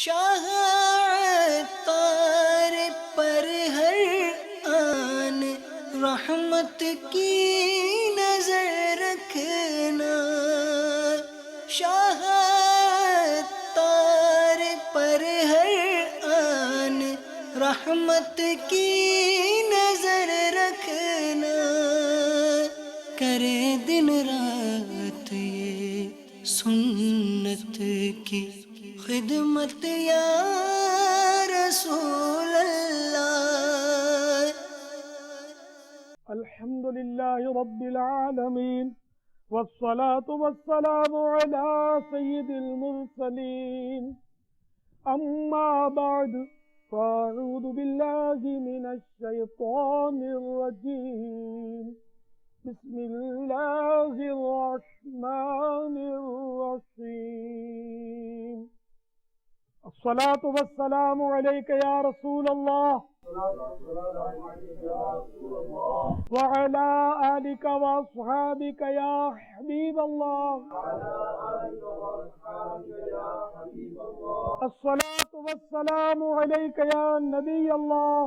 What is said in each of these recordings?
شاہ عطار پر ہر آن رحمت کی نظر رکھنا، شاہ عطار پر ہر آن رحمت کی نظر رکھنا، کرے دن رات یہ سنت کی خدمت یا رسول اللہ۔ الحمد لله رب العالمين والصلاة والسلام على سيد المرسلين، أما بعد فأعوذ بالله من الشيطان الرجيم، بسم الله الرحمن الرحيم، الصلاة والسلام عليك يا رسول الله وعلى آلك وأصحابك يا حبيب الله، الصلاة والسلام عليك يا نبي الله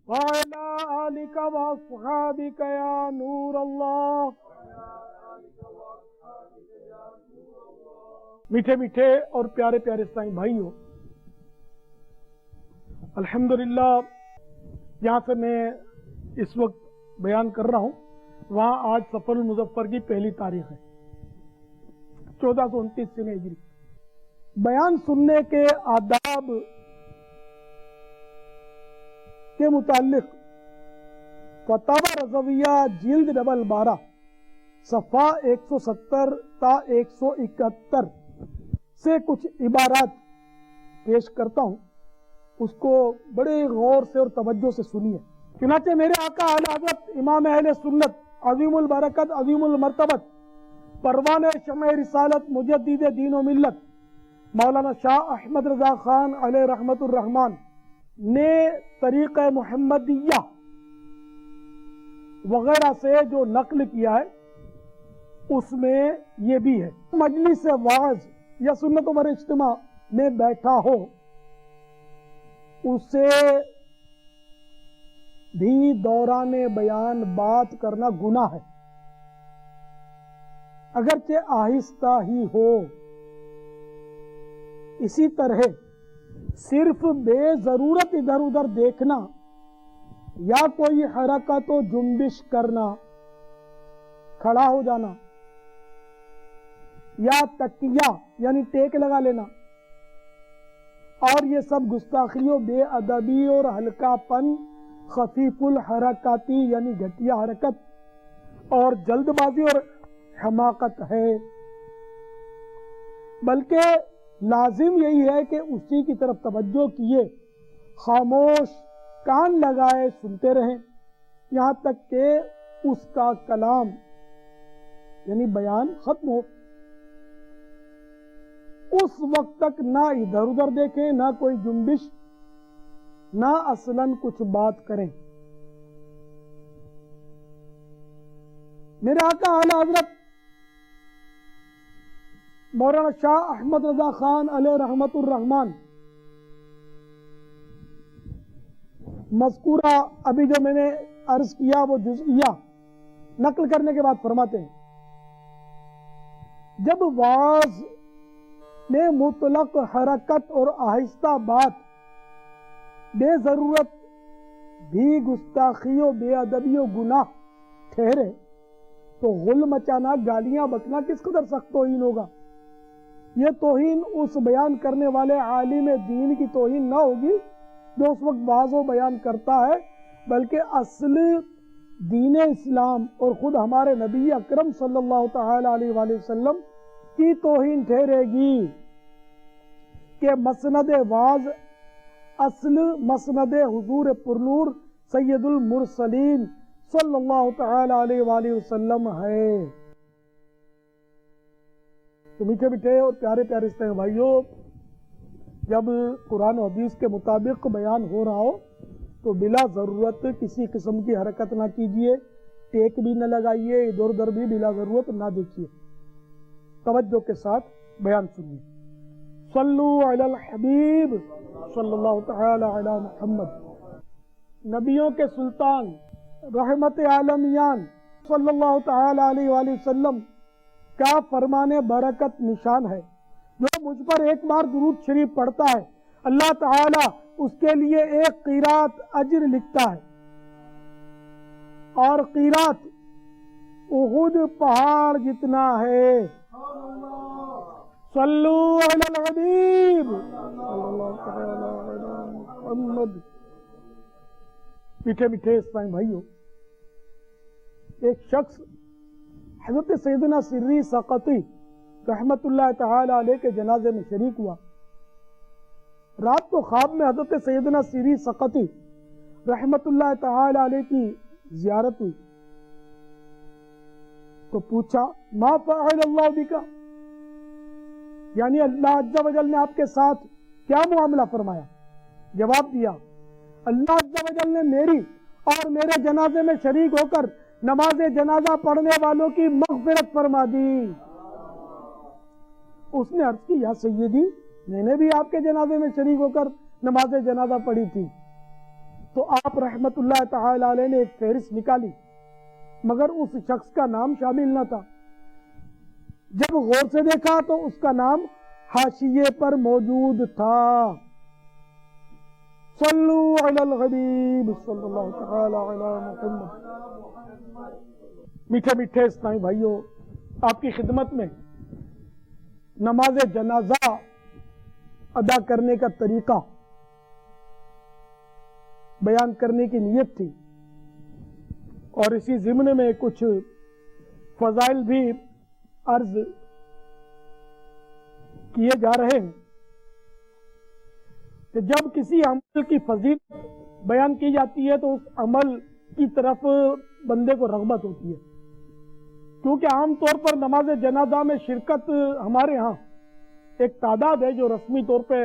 وعلى آلك وأصحابك يا نور الله۔ میٹھے میٹھے اور پیارے پیارے اسلامی بھائیوں، الحمدللہ جہاں سے میں اس وقت بیان کر رہا ہوں وہاں آج سفر المظفر کی پہلی تاریخ ہے، 1429 سنہ ہجری۔ بیان سننے کے آداب کے متعلق فتاوی رضویہ جلد ڈبل 12 صفحہ 170 تا 171 سے کچھ عبارات پیش کرتا ہوں، اس کو بڑے غور سے اور توجہ سے سنیے۔ چنانچہ میرے آقا اعلی حضرت امام اہل سنت عظیم البرکت عظیم المرتبت پروان شمع رسالت مجدد دین و ملت مولانا شاہ احمد رضا خان علیہ رحمت الرحمن نے طریقہ محمدیہ وغیرہ سے جو نقل کیا ہے اس میں یہ بھی ہے، مجلس واعظ یا سنت پر اجتماع میں بیٹھا ہو اسے بھی دوران بیان بات کرنا گناہ ہے، اگرچہ آہستہ ہی ہو۔ اسی طرح صرف بے ضرورت ادھر ادھر دیکھنا یا کوئی حرکت و جنبش کرنا، کھڑا ہو جانا یا تکیہ یعنی ٹیک لگا لینا، اور یہ سب گستاخیوں، بے ادبی اور ہلکا پن، خفیف الحرکاتی یعنی گھٹیا حرکت اور جلد بازی اور حماقت ہے، بلکہ لازم یہی ہے کہ اسی کی طرف توجہ کیے، خاموش کان لگائے سنتے رہیں یہاں تک کہ اس کا کلام یعنی بیان ختم ہو۔ اس وقت تک نہ ادھر ادھر دیکھیں، نہ کوئی جنبش، نہ اصلاً کچھ بات کریں۔ میرے آقا اعلی حضرت مولانا شاہ احمد رضا خان علیہ رحمت الرحمن مذکورہ ابھی جو میں نے عرض کیا وہ جزئیہ نقل کرنے کے بعد فرماتے ہیں، جب واعظ میں مطلق حرکت اور آہستہ بات بے ضرورت بھی گستاخی و بے ادبی و گناہ ٹھہرے تو غل مچانا، گالیاں بکنا کس قدر سخت توہین ہوگا۔ یہ توہین اس بیان کرنے والے عالم دین کی توہین نہ ہوگی جو اس وقت واعظ و بیان کرتا ہے، بلکہ اصل دین اسلام اور خود ہمارے نبی اکرم صلی اللہ تعالی علیہ وآلہ وسلم کی توہین ٹھہرے گی کہ مسند واعظ اصل مسند حضور پرنور سید المرسلین صلی اللہ تعالی علیہ وآلہ وسلم ہے۔ تو میٹھے میٹھے اور پیارے پیارے اسلامی بھائیوں، جب قرآن و حدیث کے مطابق بیان ہو رہا ہو تو بلا ضرورت کسی قسم کی حرکت نہ کیجیے، ٹیک بھی نہ لگائیے، ادھر ادھر بھی بلا ضرورت نہ دیکھیے۔ توجہ کے ساتھ بیان سنیے. صلو علی الحبیب صلی اللہ تعالی علی محمد. نبیوں کے سلطان رحمت عالمیان صلی اللہ تعالی علیہ وآلہ وسلم کا فرمان برکت نشان ہے. جو مجھ پر ایک بار درود شریف پڑھتا ہے اللہ تعالی اس کے لیے ایک قیرات اجر لکھتا ہے، اور قیرات احد پہاڑ جتنا ہے. صلو علی الحبیب صلی اللہ تعالی علی محمد. میٹھے میٹھے اسلامی بھائیوں، ایک شخص حضرت سیدنا سری سقطی رحمت اللہ تعالی علیہ کے جنازے میں شریک ہوا. رات کو خواب میں حضرت سیدنا سری سقطی رحمت اللہ تعالی علیہ کی زیارت ہوئی تو پوچھا ما فعل اللہ بکا، یعنی اللہ عز و جل نے آپ کے ساتھ کیا معاملہ فرمایا؟ جواب دیا اللہ عز و جل نے میری اور میرے جنازے میں شریک ہو کر نماز جنازہ پڑھنے والوں کی مغفرت فرما دی. اس نے عرض کی یا سیدی میں نے بھی آپ کے جنازے میں شریک ہو کر نماز جنازہ پڑھی تھی. تو آپ رحمت اللہ تعالی علیہ نے ایک فہرست نکالی، مگر اس شخص کا نام شامل نہ تھا. جب غور سے دیکھا تو اس کا نام حاشیے پر موجود تھا. صلو علی الحبیب صلی اللہ تعالی علی محمد. میٹھے میٹھے اسلامی بھائیوں، آپ کی خدمت میں نماز جنازہ ادا کرنے کا طریقہ بیان کرنے کی نیت تھی، اور اسی ضمن میں کچھ فضائل بھی عرض کیے جا رہے ہیں کہ جب کسی عمل کی فضیلت بیان کی جاتی ہے تو اس عمل کی طرف بندے کو رغبت ہوتی ہے، کیونکہ عام طور پر نماز جنازہ میں شرکت ہمارے ہاں ایک تعداد ہے جو رسمی طور پہ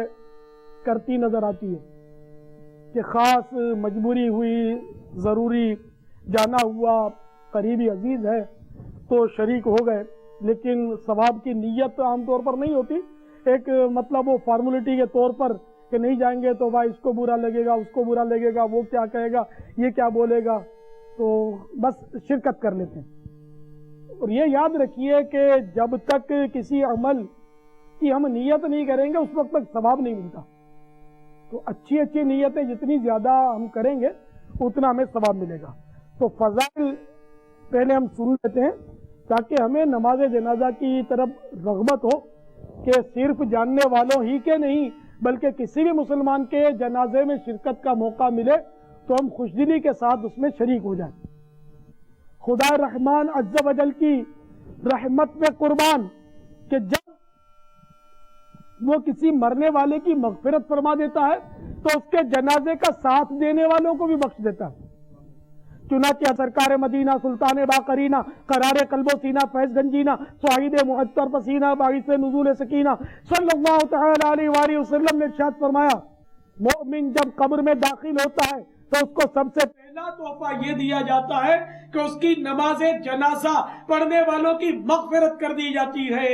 کرتی نظر آتی ہے کہ خاص مجبوری ہوئی، ضروری جانا ہوا، قریبی عزیز ہے تو شریک ہو گئے، لیکن ثواب کی نیت عام طور پر نہیں ہوتی. ایک مطلب وہ فارمولیٹی کے طور پر کہ نہیں جائیں گے تو بھائی اس کو برا لگے گا، اس کو برا لگے گا، وہ کیا کہے گا، یہ کیا بولے گا، تو بس شرکت کر لیتے ہیں. اور یہ یاد رکھیے کہ جب تک کسی عمل کی ہم نیت نہیں کریں گے اس وقت تک ثواب نہیں ملتا. تو اچھی اچھی نیتیں جتنی زیادہ ہم کریں گے اتنا ہمیں ثواب ملے گا. تو فضائل پہلے ہم سن لیتے ہیں تاکہ ہمیں نماز جنازہ کی طرف رغبت ہو کہ صرف جاننے والوں ہی کے نہیں بلکہ کسی بھی مسلمان کے جنازے میں شرکت کا موقع ملے تو ہم خوشدلی کے ساتھ اس میں شریک ہو جائیں. خدا رحمان عز و جل کی رحمت میں قربان کہ جب وہ کسی مرنے والے کی مغفرت فرما دیتا ہے تو اس کے جنازے کا ساتھ دینے والوں کو بھی بخش دیتا ہے. چنانچہ سرکار مدینہ سلطان باقرینہ قرار قلب و سینہ فیض گنجینہ سعید معطر پسینہ باعث نزول سکینہ صلی اللہ تعالی علیہ وآلہ وسلم نے ارشاد فرمایا مومن جب قبر میں داخل ہوتا ہے تو اس کو سب سے پہلا تحفہ یہ دیا جاتا ہے کہ اس کی نماز جنازہ پڑھنے والوں کی مغفرت کر دی جاتی ہے.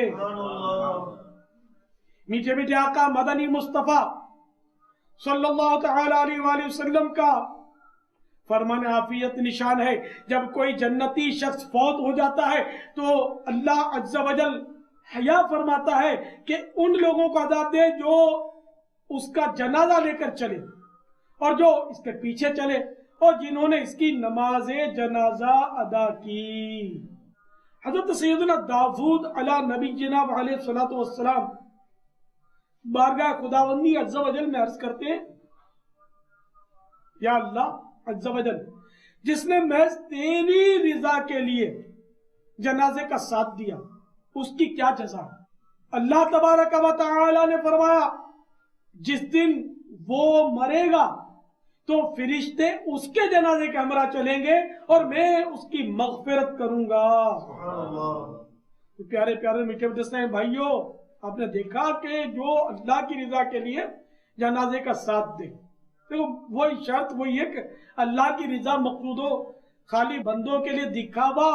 میٹھے میٹھے آقا مدنی مصطفیٰ صلی اللہ تعالی علیہ وآلہ وسلم کا فرمان عافیت نشان ہے جب کوئی جنتی شخص فوت ہو جاتا ہے تو اللہ عز و جل حیا فرماتا ہے کہ ان لوگوں کو عذاب دے جو اس کا جنازہ لے کر چلے اور جو اس کے پیچھے چلے اور جنہوں نے اس کی نماز جنازہ ادا کی. حضرت سیدنا داؤد علی نبی جناب علیہ الصلوۃ والسلام بارگاہ خداوندی عز و جل میں عرض کرتے ہیں یا اللہ عز و جل جس نے محض تیری رضا کے لیے جنازے کا ساتھ دیا اس کی کیا جزا. اللہ تبارک و تعالی نے فرمایا جس دن وہ مرے گا تو فرشتے اس کے جنازے کے ہمراہ چلیں گے اور میں اس کی مغفرت کروں گا. تو پیارے پیارے میٹھے میٹھے بھائیوں، آپ نے دیکھا کہ جو اللہ کی رضا کے لیے جنازے کا ساتھ دے، دیکھو وہی شرط وہی ہے کہ اللہ کی رضا مقصود ہو، خالی بندوں کے لیے دکھاوا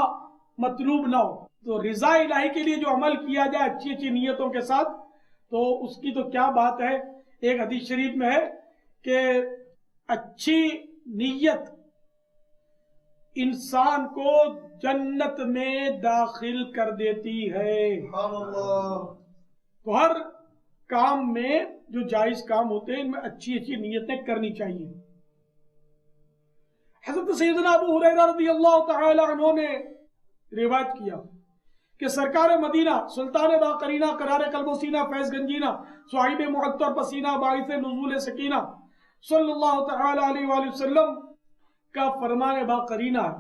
مطلوب نہ ہو. تو رضا الہی کے لیے جو عمل کیا جائے اچھی اچھی نیتوں کے ساتھ، تو اس کی تو کیا بات ہے۔ ایک حدیث شریف میں ہے کہ اچھی نیت انسان کو جنت میں داخل کر دیتی ہے۔ تو ہر کام میں جو جائز کام ہوتے ہیں ان میں اچھی اچھی نیتیں کرنی چاہیے۔ حضرت سیدنا ابو ہریرہ رضی اللہ تعالی عنہ نے روایت کیا کہ سرکار مدینہ سلطان باقرینہ قرار قلب و سینہ فیض گنجینہ صاحب معطر پسینہ باعث نزول سکینہ صلی اللہ تعالی علیہ وآلہ وسلم کا فرمان باقرینہ ہے،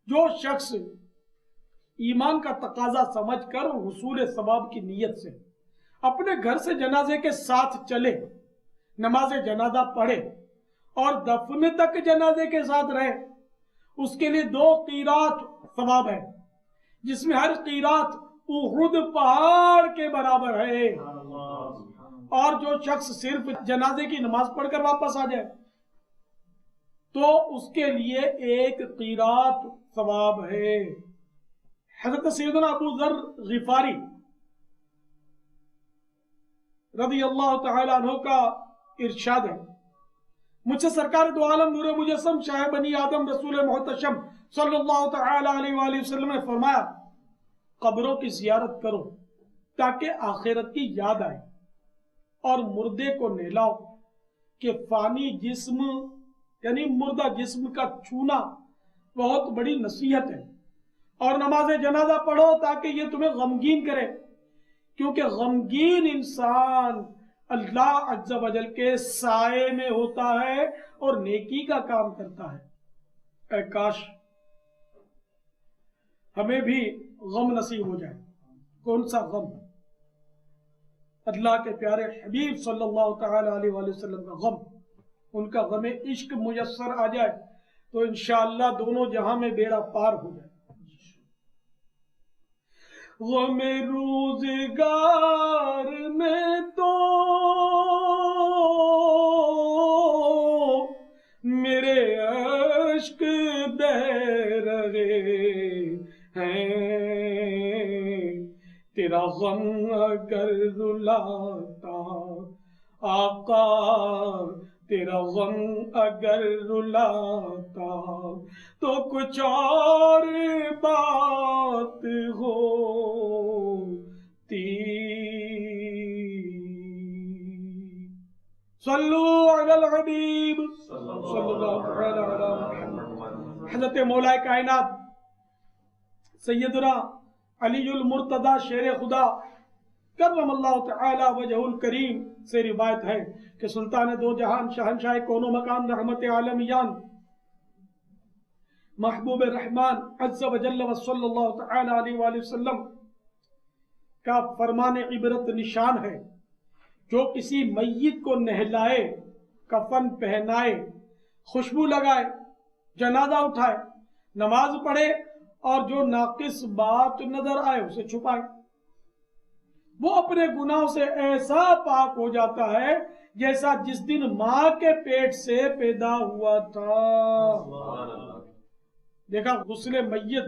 جو شخص ایمان کا تقاضا سمجھ کر حصول ثواب کی نیت سے اپنے گھر سے جنازے کے ساتھ چلے، نماز جنازہ پڑھے اور دفن تک جنازے کے ساتھ رہے، اس کے لیے 2 قیرات ثواب ہے، جس میں ہر قیرات احد پہاڑ کے برابر ہے۔ اور جو شخص صرف جنازے کی نماز پڑھ کر واپس آ جائے تو اس کے لیے 1 قیرات ثواب ہے۔ حضرت سیدنا ابو ذر غفاری رضی اللہ تعالی عنہ کا ارشاد ہے، مجھ سے سرکار دو عالم نور مجسم شاہ بنی آدم رسول محتشم صلی اللہ تعالی علیہ وآلہ وسلم نے فرمایا، قبروں کی زیارت کرو تاکہ آخرت کی یاد آئے، اور مردے کو نہلاؤ کہ فانی جسم یعنی مردہ جسم کا چھونا بہت بڑی نصیحت ہے، اور نماز جنازہ پڑھو تاکہ یہ تمہیں غمگین کرے، کیونکہ غمگین انسان اللہ عز و جل کے سائے میں ہوتا ہے اور نیکی کا کام کرتا ہے۔ اے کاش ہمیں بھی غم نصیب ہو جائے۔ کون سا غم؟ اللہ کے پیارے حبیب صلی اللہ تعالی علیہ وآلہ وسلم کا غم، ان کا غم عشق میسر آ جائے تو انشاءاللہ دونوں جہاں میں بیڑا پار ہو جائے۔ غم روزگار میں تو میرے عشق بہ رہے ہیں، تیرا غم اگر رلاتا آقا، تیرا غم اگر رلاتا تو کچھ اور بات ہوتی۔ صلو علی الحبیب صلی اللہ علیہ وسلم۔ حضرت مولا کائنات سیدنا علی المرتضی شیر خدا کرم اللہ تعالی وجہ الکریم سے روایت ہے کہ سلطان دو جہان شہنشاہ کون و مکان رحمت عالمیان محبوب رحمان عز و جل و صلی اللہ تعالی علیہ وآلہ وسلم کا فرمان عبرت نشان ہے، جو کسی میت کو نہلائے، کفن پہنائے، خوشبو لگائے، جنازہ اٹھائے، نماز پڑھے اور جو ناقص بات نظر آئے اسے چھپائے، وہ اپنے گناہوں سے ایسا پاک ہو جاتا ہے جیسا جس دن ماں کے پیٹ سے پیدا ہوا تھا۔ دیکھا غسل میت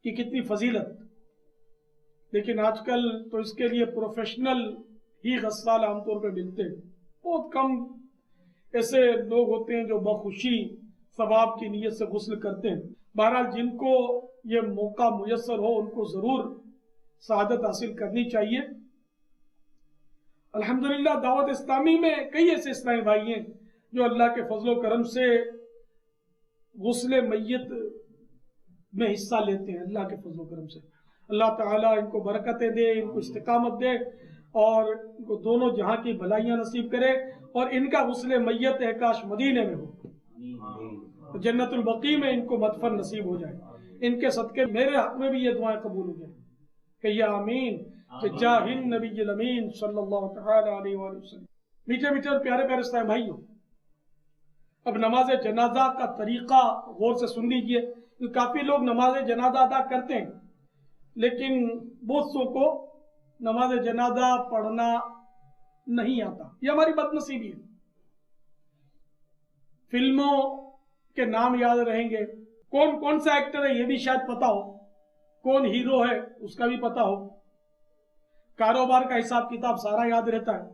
کی کتنی فضیلت، لیکن آج کل تو اس کے لیے پروفیشنل ہی غسال عام طور پہ ملتے ہیں، بہت کم ایسے لوگ ہوتے ہیں جو بخوشی ثواب کی نیت سے غسل کرتے ہیں۔ بہرحال جن کو یہ موقع میسر ہو ان کو ضرور سعادت حاصل کرنی چاہیے۔ الحمدللہ دعوت اسلامی میں کئی ایسے اسلامی بھائی ہیں جو اللہ کے فضل و کرم سے غسل میت میں حصہ لیتے ہیں، اللہ کے فضل و کرم سے۔ اللہ تعالیٰ ان کو برکتیں دے، ان کو استقامت دے اور ان کو دونوں جہاں کی بھلائیاں نصیب کرے، اور ان کا غسل میت ہے کاش مدینے میں ہو، جنت البقیع میں ان کو مدفن نصیب ہو جائے۔ ان کے صدقے میرے حق میں بھی یہ دعائیں قبول ہو جائیں کہ یا آمین بجاہ النبی الامین صلی اللہ تعالی علیہ وآلہ وسلم۔ میٹھے میٹھے اور پیارے پیارے اسلامی بھائیوں، اب نماز جنازہ کا طریقہ غور سے سن لیجئے۔ کافی لوگ نماز جنازہ ادا کرتے ہیں لیکن بہت سو کو نماز جنازہ پڑھنا نہیں آتا، یہ ہماری بد نصیبی ہے۔ فلموں کے نام یاد رہیں گے، کون کون سا ایکٹر ہے یہ بھی شاید پتا ہو، کون ہیرو ہے اس کا بھی پتا ہو، کاروبار کا حساب کتاب سارا یاد رہتا ہے،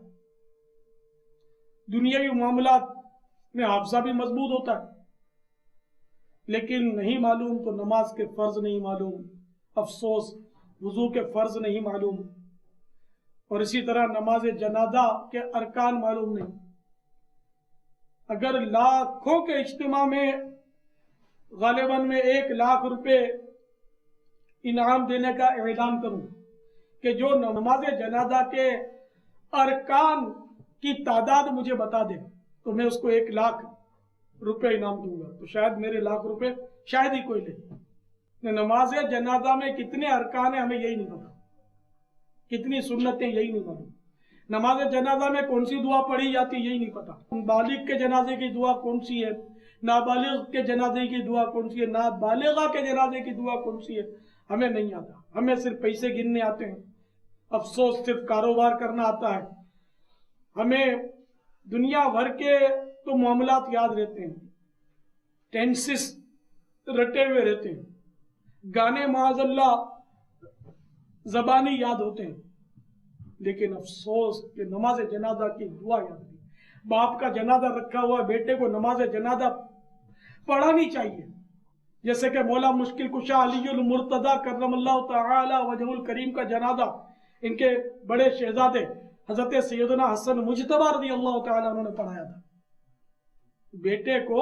دنیاوی معاملات میں حافظہ بھی مضبوط ہوتا ہے، لیکن نہیں معلوم تو نماز کے فرض نہیں معلوم، افسوس وضو کے فرض نہیں معلوم، اور اسی طرح نماز جنازہ کے ارکان معلوم نہیں۔ اگر لاکھوں کے اجتماع میں غالباً میں 1,00,000 روپے انعام دینے کا اعلان کروں کہ جو نماز جنازہ کے ارکان کی تعداد مجھے بتا دے تو میں اس کو 1,00,000 روپے انعام دوں گا، تو شاید میرے 1,00,000 روپے شاید ہی کوئی لے۔ نماز جنازہ میں کتنے ارکان ہیں ہمیں یہی نہیں پتا، کتنی سنتیں یہی نہیں پتا، نماز جنازہ میں کون سی دعا پڑھی جاتی یہی نہیں پتا، بالغ کے جنازے کی دعا کون سی ہے، نابالغ کے جنازے کی دعا کون سی ہے، نابالغہ کے جنازے کی دعا کون سی ہے، ہمیں نہیں آتا، ہمیں صرف پیسے گننے آتے ہیں، افسوس صرف کاروبار کرنا آتا ہے، ہمیں دنیا بھر کے تو معاملات یاد رہتے ہیں، ٹینسز رٹے ہوئے رہتے ہیں، گانے معاذ اللہ زبانی یاد ہوتے ہیں، لیکن افسوس کہ نماز جنازہ کی دعا یاد نہیں۔ باپ کا جنازہ رکھا ہوا بیٹے کو نماز جنازہ پڑھانی چاہیے، جیسے کہ مولا مشکل کشا علی المرتضی کرم اللہ تعالی وجہ الکریم کا جنازہ ان کے بڑے شہزادے حضرت سیدنا حسن مجتبی رضی اللہ تعالی انہوں نے پڑھایا تھا۔ بیٹے کو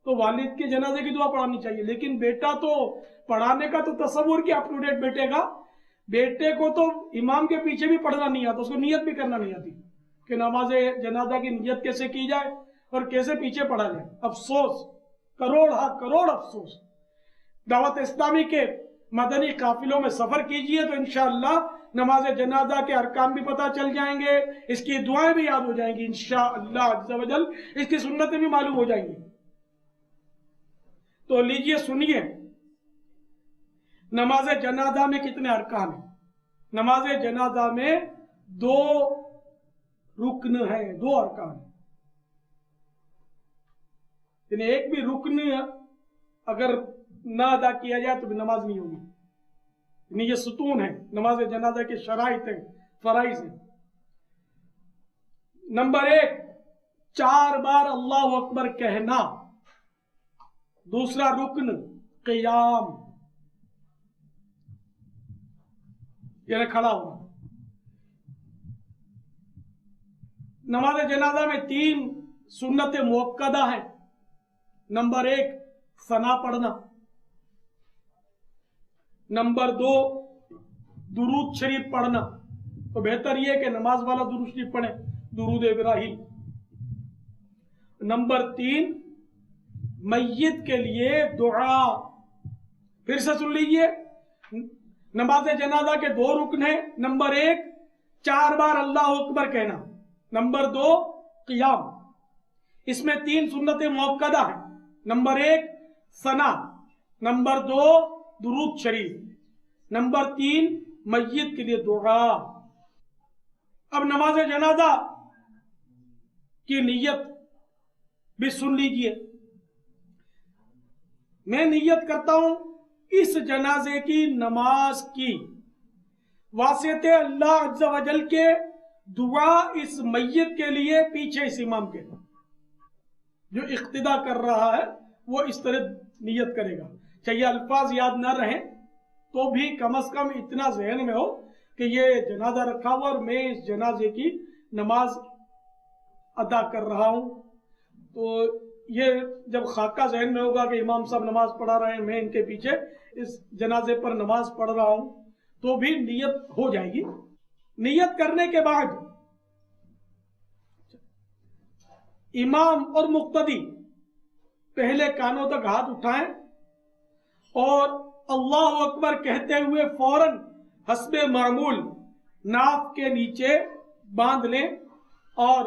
تو والد کے جنازے کی دعا پڑھانی چاہیے، لیکن بیٹا تو پڑھانے کا تو تصور کیا اپ ٹو ڈیٹ بیٹے کا، بیٹے کو تو امام کے پیچھے بھی پڑھنا نہیں آتا، اس کو نیت بھی کرنا نہیں آتی کہ نماز جنازہ کی نیت کیسے کی جائے اور کیسے پیچھے پڑھا جائے۔ افسوس، کروڑ افسوس۔ دعوت اسلامی کے مدنی قافلوں میں سفر کیجئے تو انشاءاللہ نماز جنازہ کے ارکان بھی پتہ چل جائیں گے، اس کی دعائیں بھی یاد ہو جائیں گی انشاءاللہ عز و جل، اس کی سنتیں بھی معلوم ہو جائیں گی۔ تو لیجئے سنیے نماز جنازہ میں کتنے ارکان ہیں۔ نماز جنازہ میں 2 رکن ہیں، 2 ارکان ہیں، یعنی ایک بھی رکن اگر نہ ادا کیا جائے تو بھی نماز نہیں ہوگی، یعنی یہ ستون ہے نماز جنازہ کے شرائط ہیں، فرائض ہیں۔ نمبر 1، 4 بار اللہ اکبر کہنا۔ دوسرا رکن قیام، یعنی کھڑا ہونا۔ نماز جنازہ میں 3 سنت مؤکدہ ہیں۔ نمبر 1، ثنا پڑھنا۔ نمبر 2، درود شریف پڑھنا، تو بہتر یہ کہ نماز والا درود شریف پڑھیں، درود ابراہیم۔ نمبر 3، میت کے لیے دعا۔ پھر سے سن لیجئے، نماز جنازہ کے 2 رکن ہیں۔ نمبر 1، 4 بار اللہ اکبر کہنا۔ نمبر 2، قیام۔ اس میں 3 سنت مؤکدہ ہیں۔ نمبر 1، ثنا۔ نمبر 2، درود شریف۔ نمبر 3، میت کے لیے دعا۔ اب نماز جنازہ کی نیت بھی سن لیجئے۔ میں نیت کرتا ہوں اس جنازے کی نماز کی واسطہ اللہ عز و جل کے دعا اس میت کے لیے پیچھے اس امام کے جو اقتدا کر رہا ہے وہ اس طرح نیت کرے گا، چاہیے الفاظ یاد نہ رہیں تو بھی کم از کم اتنا ذہن میں ہو کہ یہ جنازہ رکھا ہوا اور میں اس جنازے کی نماز ادا کر رہا ہوں۔ تو یہ جب خاکہ ذہن میں ہوگا کہ امام صاحب نماز پڑھا رہے ہیں، میں ان کے پیچھے اس جنازے پر نماز پڑھ رہا ہوں، تو بھی نیت ہو جائے گی۔ نیت کرنے کے بعد امام اور مقتدی پہلے کانوں تک ہاتھ اٹھائیں اور اللہ اکبر کہتے ہوئے فوراً حسب معمول ناف کے نیچے باندھ لیں اور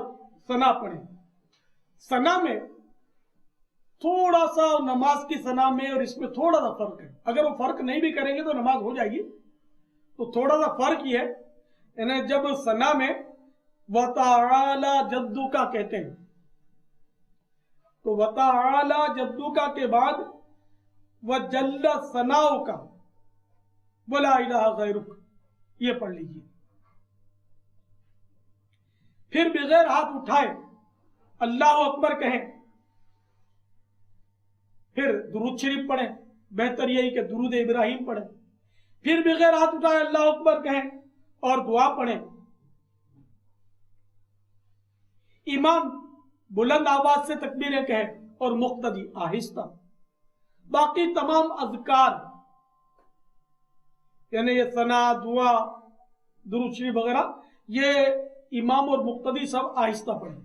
ثنا پڑھیں۔ ثنا میں تھوڑا سا نماز کی ثنا میں اور اس میں تھوڑا سا فرق ہے، اگر وہ فرق نہیں بھی کریں گے تو نماز ہو جائے گی۔ تو تھوڑا سا فرق یہ ہے، یعنی جب ثنا میں وَتَعَالَى جَدُّكَ کہتے ہیں تو وَتَعَالَى جَدُّكَ کے بعد وجل ثناؤک ولا الہ غیرک، یہ پڑھ لیجیے. پھر بغیر ہاتھ اٹھائے اللہ اکبر کہیں، پھر درود شریف پڑھیں، بہتر یہی کہ درود ابراہیم پڑھیں. پھر بغیر ہاتھ اٹھائے اللہ اکبر کہیں اور دعا پڑھیں. امام بلند آواز سے تکبیریں کہیں اور مقتدی آہستہ. باقی تمام اذکار یعنی یہ ثنا، دعا، درود شریف وغیرہ، یہ امام اور مقتدی سب آہستہ پڑھیں.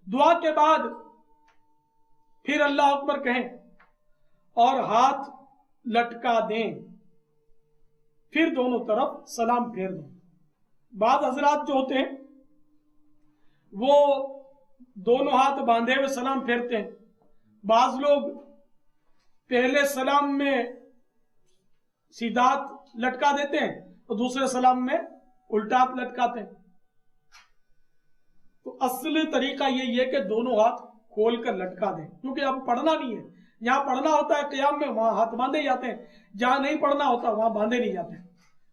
دعا کے بعد پھر اللہ اکبر کہیں اور ہاتھ لٹکا دیں، پھر دونوں طرف سلام پھیر دیں. بعض حضرات جو ہوتے ہیں وہ دونوں ہاتھ باندھے ہوئے سلام پھیرتے ہیں. بعض لوگ پہلے سلام میں سیدھا ہاتھ لٹکا دیتے ہیں اور دوسرے سلام میں الٹا ہاتھ لٹکاتے ہیں. تو اصل طریقہ یہی ہے کہ دونوں ہاتھ کھول کر لٹکا دیں، کیونکہ اب پڑھنا نہیں ہے. جہاں پڑھنا ہوتا ہے قیام میں وہاں ہاتھ باندھے جاتے ہیں، جہاں نہیں پڑھنا ہوتا وہاں باندھے نہیں جاتے.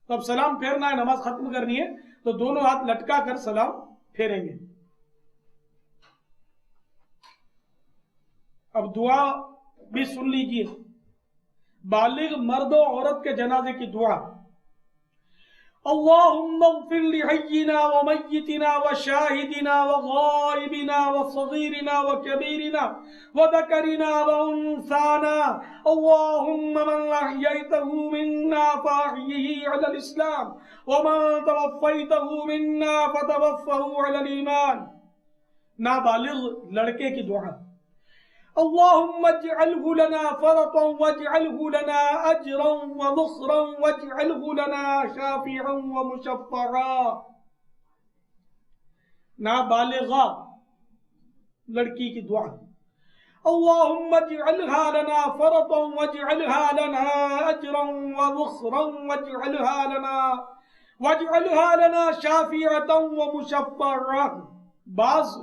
تو اب سلام پھیرنا ہے، نماز ختم کرنی ہے، تو دونوں ہاتھ لٹکا کر سلام پھیریں گے. اب دعا بھی سن لیجیے. بالغ مرد و عورت کے جنازے کی دعا. اللہم اغفر لحینا ومیتنا وشاہدنا وغائبنا وصغیرنا وکبیرنا وذکرنا وانثانا. اللہم من احییتہ منا فاحیہ علی الاسلام ومن توفیتہ منا فتوفہ علی الایمان. نابالغ لڑکے کی دعا. اللهم اجعله لنا فرطا واجعله لنا اجرا وذخرا واجعله لنا شافعا ومشفعا. نابالغہ لڑکی کی دعا. اللهم اجعلها لنا فرطا واجعلها لنا اجرا وذخرا واجعلها لنا شافعا ومشفعا. بعض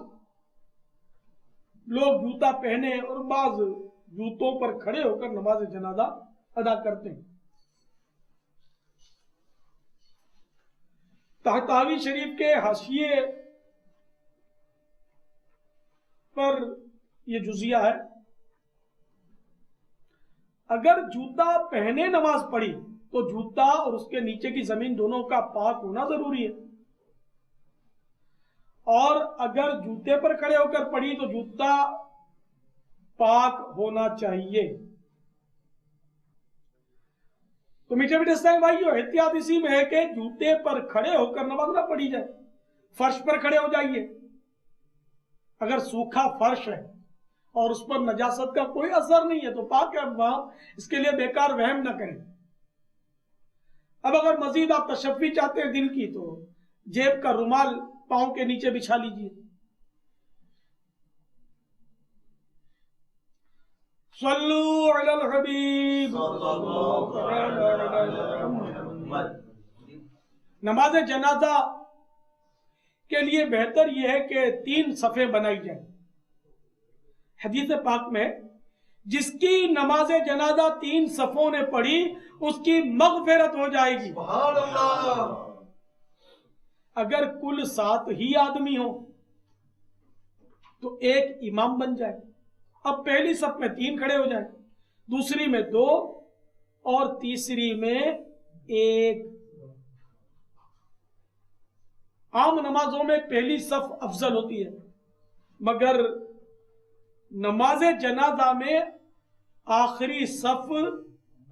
لوگ جوتا پہنے اور بعض جوتوں پر کھڑے ہو کر نماز جنازہ ادا کرتے ہیں. طحطاوی شریف کے حاشیے پر یہ جزیہ ہے. اگر جوتا پہنے نماز پڑھی تو جوتا اور اس کے نیچے کی زمین دونوں کا پاک ہونا ضروری ہے، اور اگر جوتے پر کھڑے ہو کر پڑھی تو جوتا پاک ہونا چاہیے. تو میٹھے میٹھے اسلام بھائیو، احتیاط اسی میں ہے کہ جوتے پر کھڑے ہو کر نماز نہ پڑھی جائے. فرش پر کھڑے ہو جائیے. اگر سوکھا فرش ہے اور اس پر نجاست کا کوئی اثر نہیں ہے تو پاک ہے، وہاں اس کے لیے بیکار وہم نہ کریں. اب اگر مزید آپ تشفی چاہتے ہیں دل کی تو جیب کا رومال پاؤں کے نیچے بچھا لیجیے. صلو علی الحبیب. نماز جنازہ کے لیے بہتر یہ ہے کہ 3 صفیں بنائی جائیں. حدیث پاک میں جس کی نماز جنازہ 3 صفوں نے پڑھی اس کی مغفرت ہو جائے گی. سبحان اللہ. اگر کل 7 ہی آدمی ہو تو ایک امام بن جائے. اب پہلی صف میں 3 کھڑے ہو جائیں، دوسری میں 2 اور تیسری میں 1. عام نمازوں میں پہلی صف افضل ہوتی ہے، مگر نماز جنازہ میں آخری صف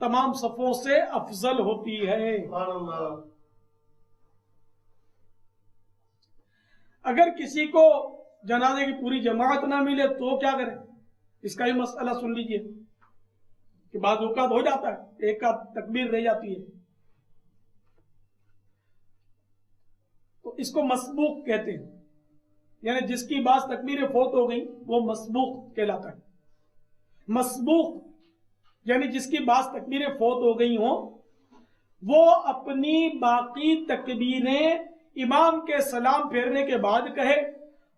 تمام صفوں سے افضل ہوتی ہے. اگر کسی کو جنازے کی پوری جماعت نہ ملے تو کیا کریں؟ اس کا ہی مسئلہ سن لیجئے کہ بعض اوقات ہو جاتا ہے ایک کا تکبیر رہ جاتی ہے، تو اس کو مسبوق کہتے ہیں. یعنی جس کی بعض تکبیریں فوت ہو گئی وہ مسبوق کہلاتا ہے. مسبوق یعنی جس کی بعض تکبیریں فوت ہو گئی ہوں وہ اپنی باقی تکبیریں امام کے سلام پھیرنے کے بعد کہے،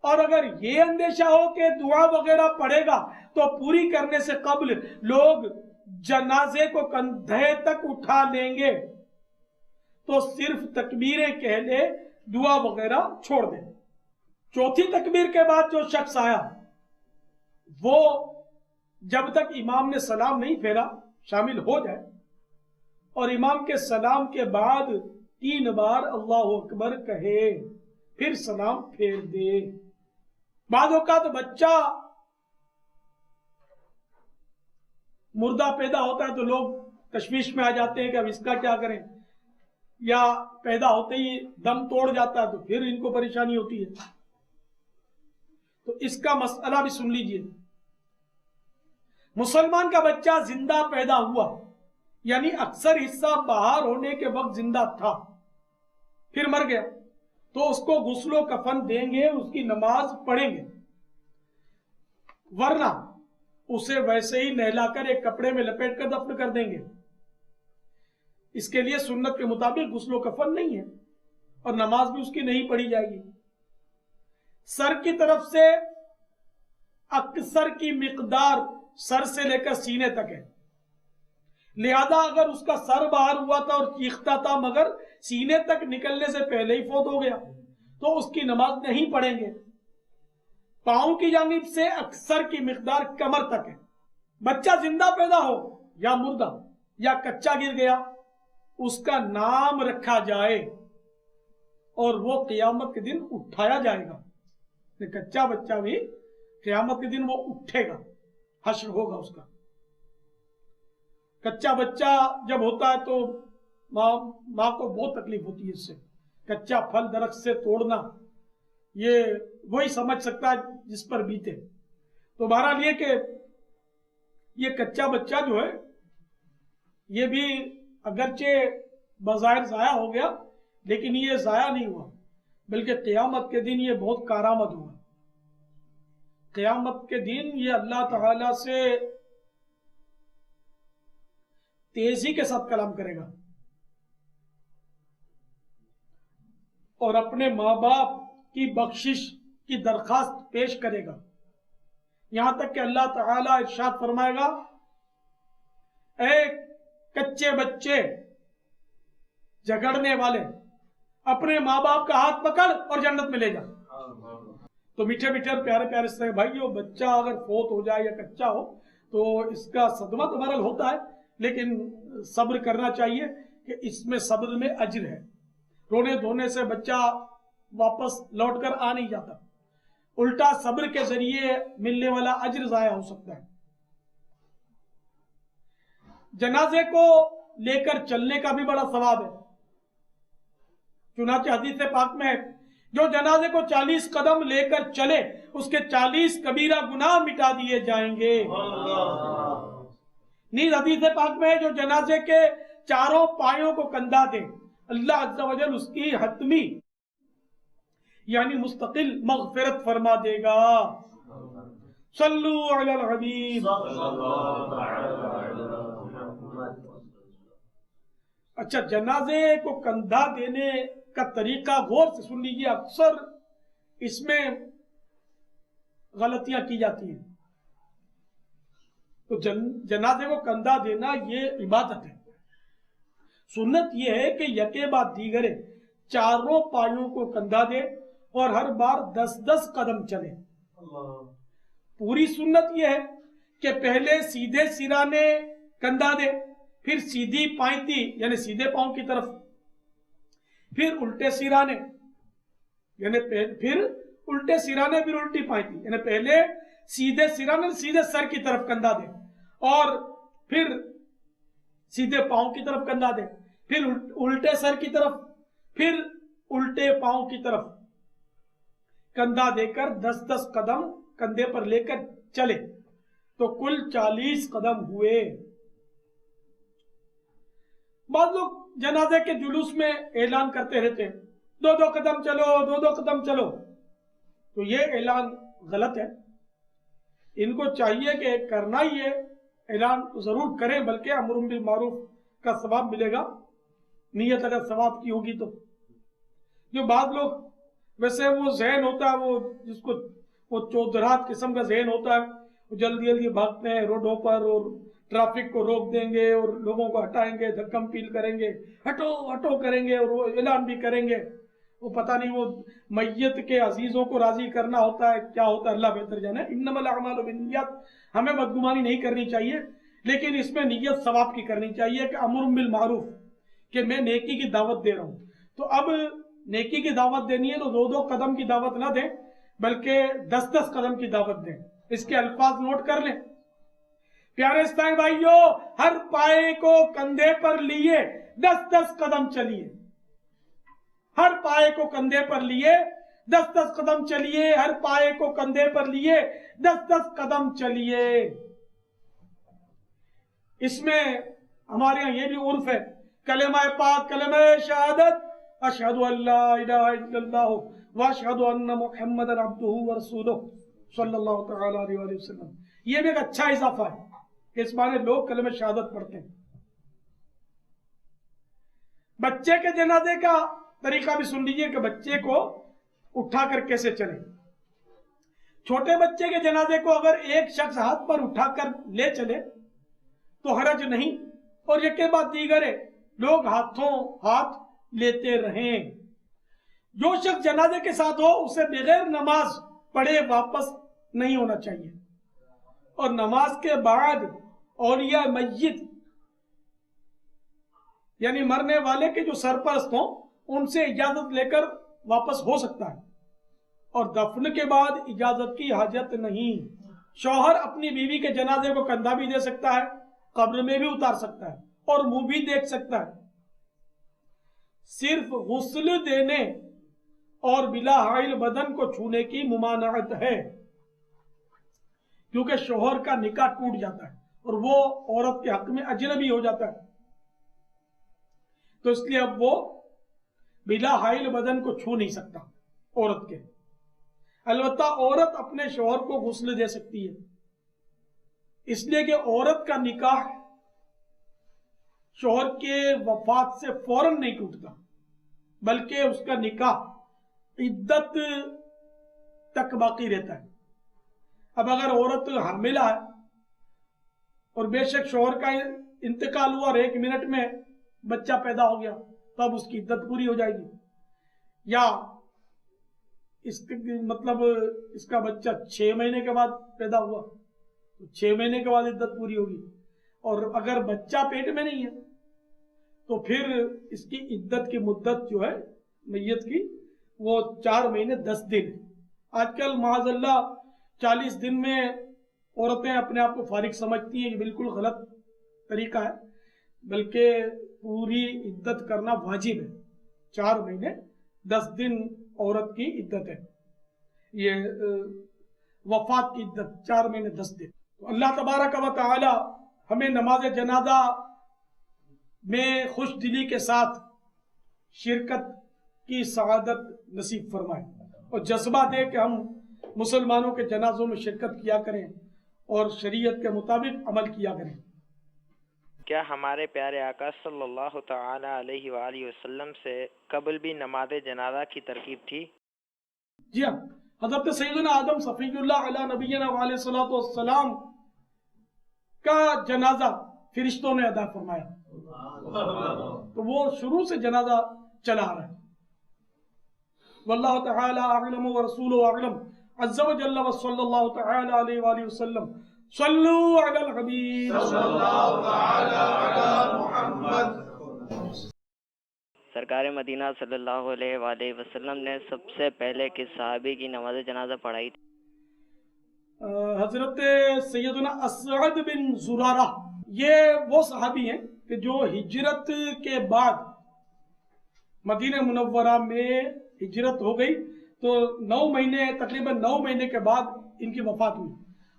اور اگر یہ اندیشہ ہو کہ دعا وغیرہ پڑھے گا تو پوری کرنے سے قبل لوگ جنازے کو کندھے تک اٹھا لیں گے تو صرف تکبیریں کہہ لے، دعا وغیرہ چھوڑ دیں۔ چوتھی تکبیر کے بعد جو شخص آیا وہ جب تک امام نے سلام نہیں پھیرا شامل ہو جائے، اور امام کے سلام کے بعد 3 بار اللہ اکبر کہے، پھر سلام پھیر دے۔ بعض اوقات بچہ مردہ پیدا ہوتا ہے تو لوگ تشویش میں آ جاتے ہیں کہ اب اس کا کیا کریں، یا پیدا ہوتے ہی دم توڑ جاتا ہے تو پھر ان کو پریشانی ہوتی ہے۔ تو اس کا مسئلہ بھی سن لیجئے۔ مسلمان کا بچہ زندہ پیدا ہوا، یعنی اکثر حصہ باہر ہونے کے وقت زندہ تھا، پھر مر گیا، تو اس کو غسل و کفن دیں گے، اس کی نماز پڑھیں گے، ورنہ اسے ویسے ہی نہلا کر ایک کپڑے میں لپیٹ کر دفن کر دیں گے۔ اس کے لیے سنت کے مطابق غسل و کفن نہیں ہے، اور نماز بھی اس کی نہیں پڑھی جائے گی۔ سر کی طرف سے اکثر کی مقدار سر سے لے کر سینے تک ہے، لہذا اگر اس کا سر باہر ہوا تھا اور چیختا تھا مگر سینے تک نکلنے سے پہلے ہی فوت ہو گیا تو اس کی نماز نہیں پڑھیں گے۔ پاؤں کی جانب سے اکثر کی مقدار کمر تک ہے۔ بچہ زندہ پیدا ہو یا مردہ یا کچا گر گیا، اس کا نام رکھا جائے اور وہ قیامت کے دن اٹھایا جائے گا۔ کچا بچہ بھی قیامت کے دن وہ اٹھے گا، حشر ہوگا اس کا۔ کچا بچہ جب ہوتا ہے تو ماں کو بہت تکلیف ہوتی ہے اس سے۔ کچا پھل درخت سے توڑنا یہ وہی سمجھ سکتا ہے جس پر بیتے۔ تو بہرحال یہ کہ یہ کچا بچہ جو ہے یہ بھی اگرچہ بظاہر ضائع ہو گیا لیکن یہ ضائع نہیں ہوا، بلکہ قیامت کے دن یہ بہت کارآمد ہوا۔ قیامت کے دن یہ اللہ تعالی سے تیزی کے ساتھ کلام کرے گا اور اپنے ماں باپ کی بخشش کی درخواست پیش کرے گا، یہاں تک کہ اللہ تعالی ارشاد فرمائے گا، اے کچے بچے جھگڑنے والے، اپنے ماں باپ کا ہاتھ پکڑ اور جنت میں لے جا۔ تو میٹھے میٹھے اور پیارے پیارے سے بھائیو، بچہ اگر فوت ہو جائے یا کچا ہو تو اس کا صدمہ تو بہرحال ہوتا ہے، لیکن صبر کرنا چاہیے کہ اس میں صبر میں اجر ہے۔ رونے دھونے سے بچہ واپس لوٹ کر آ نہیں جاتا، الٹا صبر کے ذریعے ملنے والا اجر ضائع ہو سکتا ہے۔ جنازے کو لے کر چلنے کا بھی بڑا ثواب ہے، چنانچہ حدیث پاک میں ہے، جو جنازے کو 40 قدم لے کر چلے اس کے 40 کبیرہ گناہ مٹا دیے جائیں گے۔ نیز حدیث پاک میں ہے، جو جنازے کے چاروں پایوں کو کندھا دے، اللہ عز و جل اس کی حتمی یعنی مستقل مغفرت فرما دے گا۔ صلو علی الحبیب۔ اچھا، جنازے کو کندھا دینے کا طریقہ غور سے سن لیجیے، اکثر اس میں غلطیاں کی جاتی ہیں۔ تو جنازے کو کندھا دینا یہ عبادت ہے۔ سنت یہ ہے کہ یکے بعد دیگرے چاروں پایوں کو کندھا دے اور ہر بار 10-10 قدم چلے۔ پوری سنت یہ ہے کہ پہلے سیدھے سرانے کندھا دے، پھر سیدھی پائنتی یعنی سیدھے پاؤں کی طرف، پھر الٹے سرانے یعنی پھر الٹے سرانے پھر الٹی پائنتی، یعنی پہلے سیدھے سرانے سیدھے سر کی طرف کندھا دے اور پھر سیدھے پاؤں کی طرف کندھا دے، پھر الٹے سر کی طرف، پھر الٹے پاؤں کی طرف کندھا دے کر 10-10 قدم کندھے پر لے کر چلے تو کل 40 قدم ہوئے۔ بعض لوگ جنازے کے جلوس میں اعلان کرتے رہتے ہیں، 2-2 قدم چلو، 2-2 قدم چلو، تو یہ اعلان غلط ہے۔ ان کو چاہیے کہ کرنا ہی ہے، اعلان ضرور کریں، بلکہ امر بالمعروف کا ثواب ملے گا، نیت اگر ثواب کی ہوگی تو۔ جو بعض لوگ ویسے وہ ذہن ہوتا ہے وہ جس کو وہ چودرات قسم کا ذہن ہوتا ہے، وہ جلدی جلدی بھاگتے ہیں روڈوں پر اور ٹریفک کو روک دیں گے اور لوگوں کو ہٹائیں گے، دھکم پیل کریں گے، ہٹو ہٹو کریں گے اور وہ اعلان بھی کریں گے. وہ پتہ نہیں وہ میت کے عزیزوں کو راضی کرنا ہوتا ہے کیا ہوتا ہے، اللہ بہتر جانے. انما الاعمال بالنیات. ہمیں بدگمانی نہیں کرنی چاہیے، لیکن اس میں نیت ثواب کی کرنی چاہیے کہ امر بالمعروف، کہ میں نیکی کی دعوت دے رہا ہوں. تو اب نیکی کی دعوت دینی ہے تو 2 قدم کی دعوت نہ دیں بلکہ 10 قدم کی دعوت دیں. اس کے الفاظ نوٹ کر لیں. پیارے اسلامی بھائیوں، ہر پائے کو کندھے پر لیے 10 قدم چلیے. ہر پائے کو کندھے پر لیے 10 قدم چلیے. ہر پائے کو کندھے پر لیے 10 قدم چلیے. اس میں ہمارے ہاں یہ بھی عرف ہے، کلمہ پاک، کلمہ شہادت، اشہد ان لا الہ الا اللہ واشہد ان محمد عبدہ ورسولہ صلی اللہ تعالی علیہ وآلہ وسلم. یہ بھی ایک اچھا اضافہ ہے کہ اس معنی لوگ کلمہ شہادت پڑھتے ہیں. بچے کے جنازے کا طریقہ بھی سن لیجئے کہ بچے کو اٹھا کر کیسے چلے. چھوٹے بچے کے جنازے کو اگر ایک شخص ہاتھ پر اٹھا کر لے چلے تو حرج نہیں، اور یہ کے بعد دیگر لوگ ہاتھوں ہاتھ لیتے رہیں. جو شخص جنازے کے ساتھ ہو اسے بغیر نماز پڑھے واپس نہیں ہونا چاہیے. اور نماز کے بعد اولیاء میت یعنی مرنے والے کے جو سرپرست ہوں ان سے اجازت لے کر واپس ہو سکتا ہے. اور دفن کے بعد اجازت کی حاجت نہیں. شوہر اپنی بیوی کے جنازے کو کندھا بھی دے سکتا ہے، قبر میں بھی اتار سکتا ہے اور منہ بھی دیکھ سکتا ہے. صرف غسل دینے اور بلا حائل بدن کو چھونے کی ممانعت ہے، کیونکہ شوہر کا نکاح ٹوٹ جاتا ہے اور وہ عورت کے حق میں اجنبی ہو جاتا ہے. تو اس لیے اب وہ بلا حائل بدن کو چھو نہیں سکتا عورت کے. البتہ عورت اپنے شوہر کو غسل دے سکتی ہے، اس لیے کہ عورت کا نکاح شوہر کے وفات سے فوراً نہیں ٹوٹتا، بلکہ اس کا نکاح عدت تک باقی رہتا ہے. اب اگر عورت حاملہ ہے اور بے شک شوہر کا انتقال ہوا اور 1 منٹ میں بچہ پیدا ہو گیا تو اب اس کی عدت پوری ہو جائے گی. یا اس کا بچہ 6 مہینے کے بعد پیدا ہوا تو 6 مہینے کے بعد عدت پوری ہوگی. اور اگر بچہ پیٹ میں نہیں ہے تو پھر اس کی عدت کی مدت جو ہے میت کی وہ 4 مہینے 10 دن. آج کل معاذ اللہ 40 دن میں عورتیں اپنے آپ کو فارغ سمجھتی ہیں. یہ بالکل غلط طریقہ ہے، بلکہ پوری عدت کرنا واجب ہے. 4 مہینے 10 دن عورت کی عدت ہے. یہ وفات کی عدت 4 مہینے 10 دن. تو اللہ تبارک و تعالی ہمیں نماز جنازہ میں خوش دلی کے ساتھ شرکت کی سعادت نصیب فرمائے اور جذبہ دے کہ ہم مسلمانوں کے جنازوں میں شرکت کیا کریں اور شریعت کے مطابق عمل کیا کریں. کیا ہمارے پیارے آقا صلی اللہ تعالی علیہ وآلہ وسلم سے قبل بھی نماز جنازہ کی ترکیب تھی؟ جی ہاں، حضرت سیدنا آدم صفی اللہ علیہ نبینا علیہ الصلوۃ والسلام کا جنازہ فرشتوں نے ادا فرمایا، تو وہ شروع سے جنازہ چلا رہا ہے. واللہ تعالی اعلم ورسولہ اعلم عز وجل وصلی اللہ تعالی علیہ وآلہ وسلم. صلو علی الحبیب صلی اللہ تعالی علی محمد. سرکار مدینہ صلی اللہ علیہ وآلہ وسلم نے سب سے پہلے کس صحابی کی نماز جنازہ پڑھائی تھی؟ حضرت سیدنا اسعد بن زرارہ. یہ وہ صحابی ہیں کہ جو ہجرت کے بعد مدینہ منورہ میں ہجرت ہو گئی تو 9 مہینے تقریباً 9 مہینے کے بعد ان کی وفات ہوئی،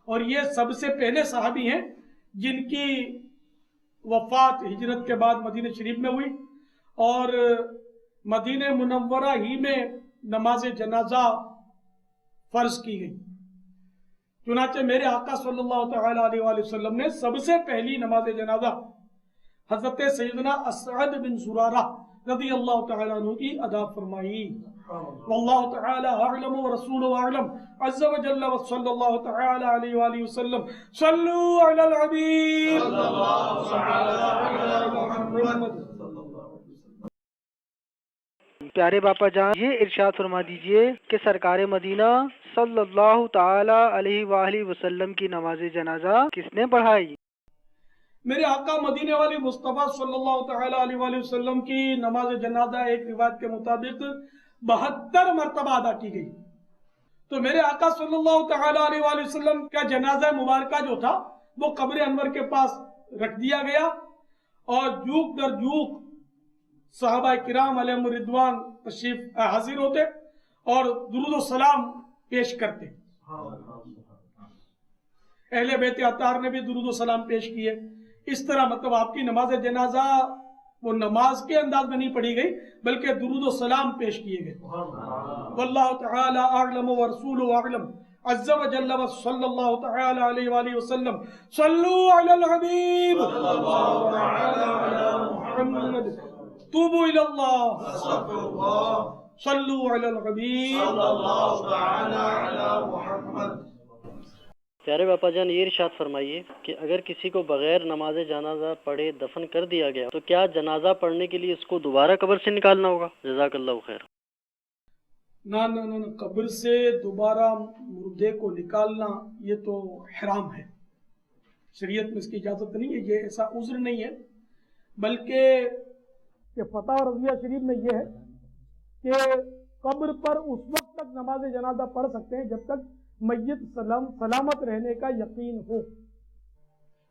اور یہ سب سے پہلے صحابی ہیں جن کی وفات ہجرت کے بعد مدینہ شریف میں ہوئی اور مدینہ منورہ ہی میں نماز جنازہ فرض کی گئی. چنانچہ میرے آقا صلی اللہ تعالی علیہ وآلہ وسلم نے سب سے پہلی نماز جنازہ حضرت سیدنا اسعد بن زرارہ رضی اللہ تعالیٰ عنہ کی ادا فرمائی۔ واللہ تعالیٰ اعلم ورسولہ اعلم عز و جل و صلی اللہ تعالیٰ علیہ وآلہ وسلم۔ صلو علی الحبیب صلی اللہ علی محمد۔ پیارے باپا جان، یہ ارشاد فرما دیجئے کہ سرکار مدینہ صلی اللہ تعالی علیہ وآلہ وسلم کی نماز جنازہ کس نے پڑھائی؟ میرے آقا مدینے والی مصطفیٰ صلی اللہ تعالی علیہ وآلہ وسلم کی نماز جنازہ ایک روایت کے مطابق 72 مرتبہ ادا کی گئی۔ تو میرے آقا صلی اللہ تعالی علیہ وآلہ وسلم کا جنازہ مبارکہ جو تھا وہ قبر انور کے پاس رکھ دیا گیا، اور جوک در جوک صحابہ کرام علیہم رضوان تشریف حاضر ہوتے اور درود و سلام پیش کرتے۔ اہل بیت اطہار نے بھی درود و سلام پیش کیے۔ اس طرح مطلب آپ کی نماز جنازہ وہ نماز کے انداز میں نہیں پڑھی گئی بلکہ درود و سلام پیش کیے گئے۔ واللہ تعالی اعلم ورسولہ اعلم عز و جل و صلی اللہ تعالی علیہ وآلہ وسلم۔ صلو علی الحبیب صلی اللہ علی محمد۔ توبوا الی اللہ صلو علی الحبیب صلی اللہ تعالی علی محمد۔ پیارے باپا جان، یہ ارشاد فرمائیے کہ اگر کسی کو بغیر نماز جنازہ پڑھے دفن کر دیا گیا تو کیا جنازہ پڑھنے کے لیے اس کو دوبارہ قبر سے نکالنا ہوگا؟ جزاک اللہ خیر۔ نہ قبر سے دوبارہ مردے کو نکالنا یہ تو حرام ہے، شریعت میں اس کی اجازت نہیں ہے، یہ ایسا عذر نہیں ہے، بلکہ کہ فتح رضویہ شریف میں یہ ہے کہ قبر پر اس وقت تک نماز جنازہ پڑھ سکتے ہیں جب تک میت سلامت رہنے کا یقین ہو۔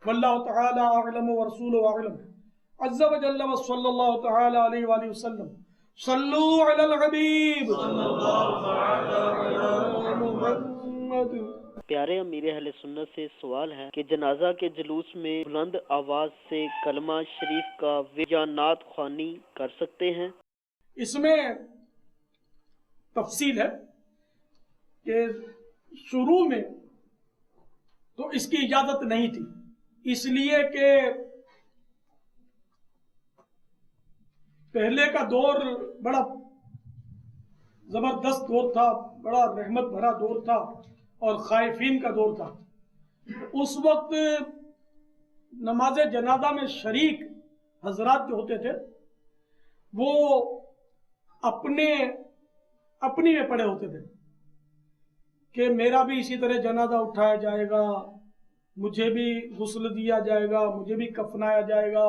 واللہ تعالی اعلم ورسولہ اعلم عز و جل و صلی اللہ تعالی علیہ وآلہ وسلم۔ صلو علی الحبیب صلی اللہ علی محمد۔ پیارے امیر اہل سنت سے سوال ہے کہ جنازہ کے جلوس میں بلند آواز سے کلمہ شریف کا یا نعت خوانی کر سکتے ہیں؟ اس میں تفصیل ہے کہ شروع میں تو اس کی اجازت نہیں تھی، اس لیے کہ پہلے کا دور بڑا زبردست دور تھا، بڑا رحمت بھرا دور تھا اور خائفین کا دور تھا۔ اس وقت نماز جنازہ میں شریک حضرات جو ہوتے تھے وہ اپنی میں پڑے ہوتے تھے کہ میرا بھی اسی طرح جنازہ اٹھایا جائے گا، مجھے بھی غسل دیا جائے گا، مجھے بھی کفنایا جائے گا،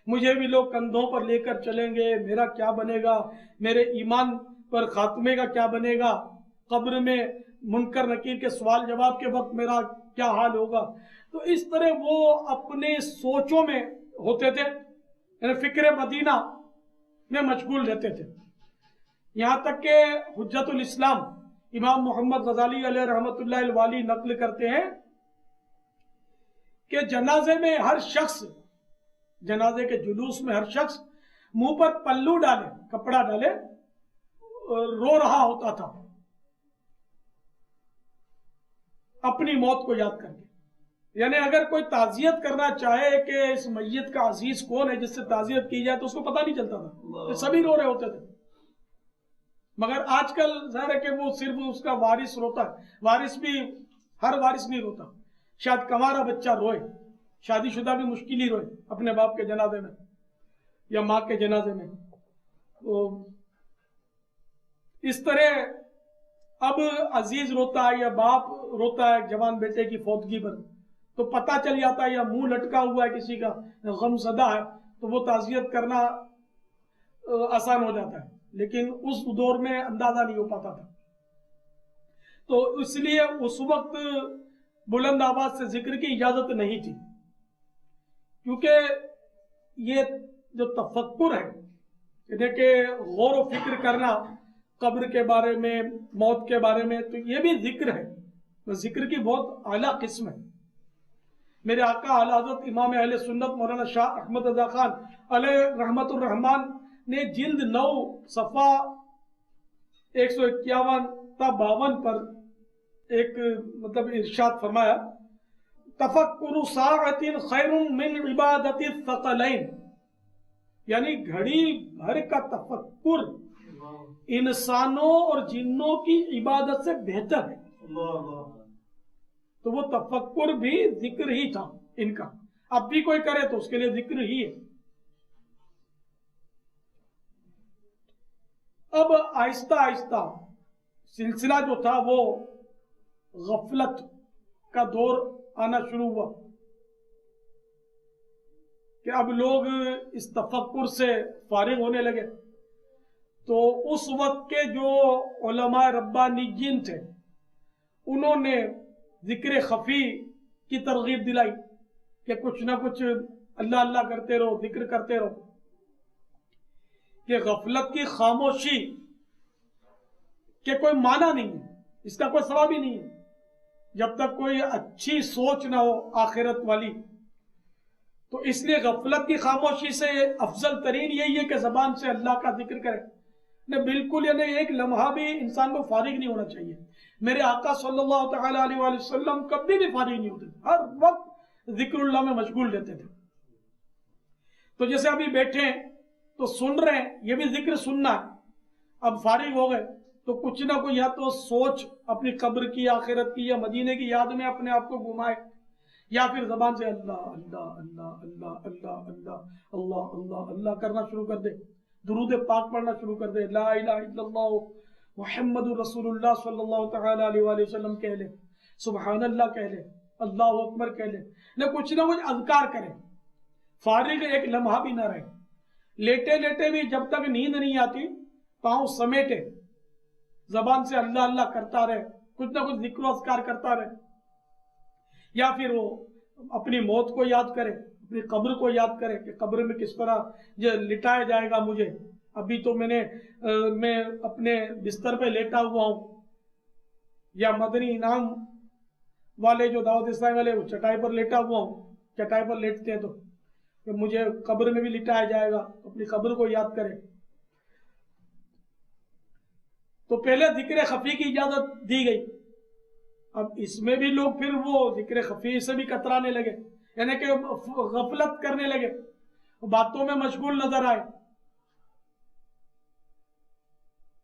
مجھے بھی لوگ کندھوں پر لے کر چلیں گے، میرا کیا بنے گا، میرے ایمان پر خاتمے کا کیا بنے گا، قبر میں منکر نکیر کے سوال جواب کے وقت میرا کیا حال ہوگا۔ تو اس طرح وہ اپنے سوچوں میں ہوتے تھے، یعنی فکر مدینہ میں مشغول رہتے تھے، یہاں تک کہ حجت الاسلام امام محمد غزالی علیہ رحمۃ اللہ الوالی نقل کرتے ہیں کہ جنازے میں ہر شخص، جنازے کے جلوس میں ہر شخص منہ پر پلو ڈالے، کپڑا ڈالے، رو رہا ہوتا تھا اپنی موت کو یاد کر کے۔ یعنی اگر کوئی تعزیت کرنا چاہے کہ اس میت کا عزیز کون ہے جس سے تعزیت کی جائے تو اس کو پتہ نہیں چلتا تھا، سبھی رو رہے ہوتے تھے۔ مگر آج کل ظاہر ہے کہ وہ صرف اس کا وارث روتا ہے، وارث بھی ہر وارث نہیں روتا، شاید کنوارا بچہ روئے، شادی شدہ بھی مشکل ہی روئے اپنے باپ کے جنازے میں یا ماں کے جنازے میں۔ تو اس طرح اب عزیز روتا ہے یا باپ روتا ہے جوان بیٹے کی فوتگی پر تو پتہ چل جاتا ہے، یا منہ لٹکا ہوا ہے کسی کا غم زدہ ہے تو وہ تعزیت کرنا آسان ہو جاتا ہے، لیکن اس دور میں اندازہ نہیں ہو پاتا تھا۔ تو اس لیے اس وقت بلند آواز سے ذکر کی اجازت نہیں تھی، کیونکہ یہ جو تفکر ہے، یعنی کہ غور و فکر کرنا قبر کے بارے میں، موت کے بارے میں، تو یہ بھی ذکر ہے، ذکر کی بہت اعلیٰ قسم ہے۔ میرے آقا اعلی حضرت امام اہل سنت مولانا شاہ احمد رضا خان علیہ رحمت الرحمان نے جلد 9 صفحہ 151 تا 52 پر ایک مطلب ارشاد فرمایا، تفکر ساعۃ خیر من عبادت الثقلین، یعنی گھڑی بھر کا تفکر انسانوں اور جنوں کی عبادت سے بہتر ہے. تو وہ تفکر بھی ذکر ہی تھا ان کا. اب بھی کوئی کرے تو اس کے لیے ذکر ہی ہے. اب آہستہ آہستہ سلسلہ جو تھا وہ غفلت کا دور آنا شروع ہوا کہ اب لوگ اس تفکر سے فارغ ہونے لگے. تو اس وقت کے جو علماء ربانیین تھے انہوں نے ذکر خفی کی ترغیب دلائی کہ کچھ نہ کچھ اللہ اللہ کرتے رہو، ذکر کرتے رہو. کہ غفلت کی خاموشی کہ کوئی معنی نہیں ہے، اس کا کوئی ثواب ہی نہیں ہے جب تک کوئی اچھی سوچ نہ ہو آخرت والی. تو اس لیے غفلت کی خاموشی سے افضل ترین یہی ہے کہ زبان سے اللہ کا ذکر کرے. نے بالکل یعنی ایک لمحہ بھی انسان کو فارغ نہیں ہونا چاہیے. میرے آقا صلی اللہ تعالی علیہ وآلہ وسلم کبھی بھی فارغ نہیں ہوتے، ہر وقت ذکر اللہ میں مشغول رہتے تھے. تو جیسے ابھی بیٹھے ہیں تو سن رہے ہیں، یہ بھی ذکر سننا ہے. اب فارغ ہو گئے تو کچھ نہ کوئی یا تو سوچ اپنی قبر کی، آخرت کی یا مدینے کی یاد میں اپنے آپ کو گھمائے، یا پھر زبان سے اللہ اللہ اللہ اللہ اللہ اللہ اللہ اللہ اللہ کرنا شروع کر دے، درود پاک پڑھنا شروع کر دے، لا الہ الا اللہ محمد رسول اللہ صلی اللہ تعالی علیہ وآلہ وسلم کہہ لے، سبحان اللہ کہہ لے، اللہ اکبر کہہ لے، نہ کچھ اذکار کرے. فارغ ایک لمحہ بھی نہ رہے. لیٹے لیٹے بھی جب تک نیند نہیں آتی پاؤں سمیٹے زبان سے اللہ اللہ کرتا رہے، کچھ نہ کچھ ذکر و اذکار کرتا رہے. یا پھر وہ اپنی موت کو یاد کرے، اپنی قبر کو یاد کرے کہ قبر میں کس طرح یہ لٹایا جائے گا مجھے. ابھی تو میں اپنے بستر پہ لیٹا ہوا ہوں، یا مدنی انعام والے جو دعوت اسلامی والے وہ چٹائی پر لیٹا ہوا ہوں، چٹائی پر لیٹتے ہیں تو کہ مجھے قبر میں بھی لٹایا جائے گا، اپنی قبر کو یاد کرے. تو پہلے ذکر خفی کی اجازت دی گئی. اب اس میں بھی لوگ پھر وہ ذکر خفی سے بھی کترانے لگے، یعنی کہ غفلت کرنے لگے، باتوں میں مشغول نظر آئے.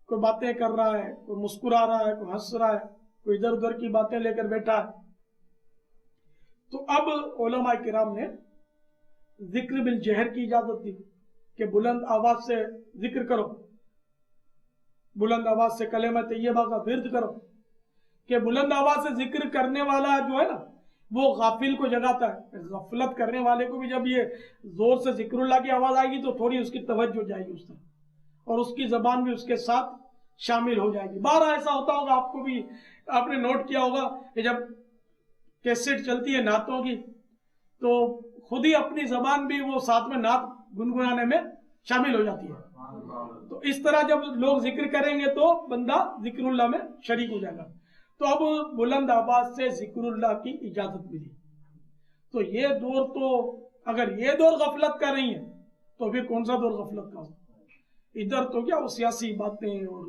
کوئی باتیں کر رہا ہے، کوئی مسکرا رہا ہے، کوئی ہنس رہا ہے، کوئی ادھر ادھر کی باتیں لے کر بیٹھا ہے. تو اب علماء کرام نے ذکر بالجہر کی اجازت دی کہ بلند آواز سے ذکر کرو، بلند آواز سے کلمہ طیبہ کا ورد کرو. کہ بلند آواز سے ذکر کرنے والا جو ہے نا وہ غافل کو جگاتا ہے. غفلت کرنے والے کو بھی جب یہ زور سے ذکر اللہ کی آواز آئے گی تو تھوڑی اس کی توجہ جائے گی اس طرح، اور اس کی زبان بھی اس کے ساتھ شامل ہو جائے گی. بار ایسا ہوتا ہوگا، آپ کو بھی آپ نے نوٹ کیا ہوگا کہ جب کیسٹ چلتی ہے نعتوں کی تو خود ہی اپنی زبان بھی وہ ساتھ میں نعت گنگنانے میں شامل ہو جاتی ہے. تو اس طرح جب لوگ ذکر کریں گے تو بندہ ذکر اللہ میں شریک ہو جائے گا. تو اب بلند آواز سے ذکر اللہ کی اجازت ملی. تو یہ دور تو اگر یہ دور غفلت کا نہیں ہے تو پھر کون سا دور غفلت کا ہو؟ ادھر تو کیا وہ سیاسی باتیں اور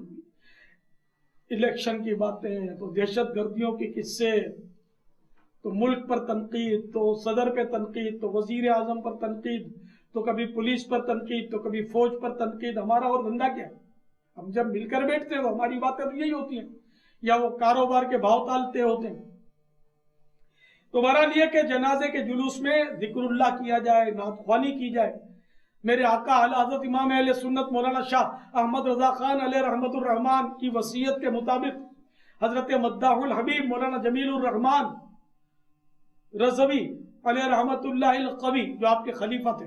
الیکشن کی باتیں، تو دہشت گردیوں کے قصے، تو ملک پر تنقید، تو صدر پہ تنقید، تو وزیر اعظم پر تنقید، تو کبھی پولیس پر تنقید، تو کبھی فوج پر تنقید. ہمارا اور دھندا کیا ہے؟ ہم جب مل کر بیٹھتے ہیں تو ہماری باتیں تو یہی ہوتی ہیں، یا وہ کاروبار کے بھاؤ تالتے ہوتے ہیں. تو بہرحال یہ کہ جنازے کے جلوس میں ذکر اللہ کیا جائے، نعت خوانی کی جائے. میرے آقا اعلی حضرت امام اہل سنت مولانا شاہ احمد رضا خان علیہ رحمت الرحمان کی وصیت کے مطابق حضرت مداح الحبیب مولانا جمیل الرحمان رضوی علیہ رحمت اللہ القوی جو آپ کے خلیفہ تھے،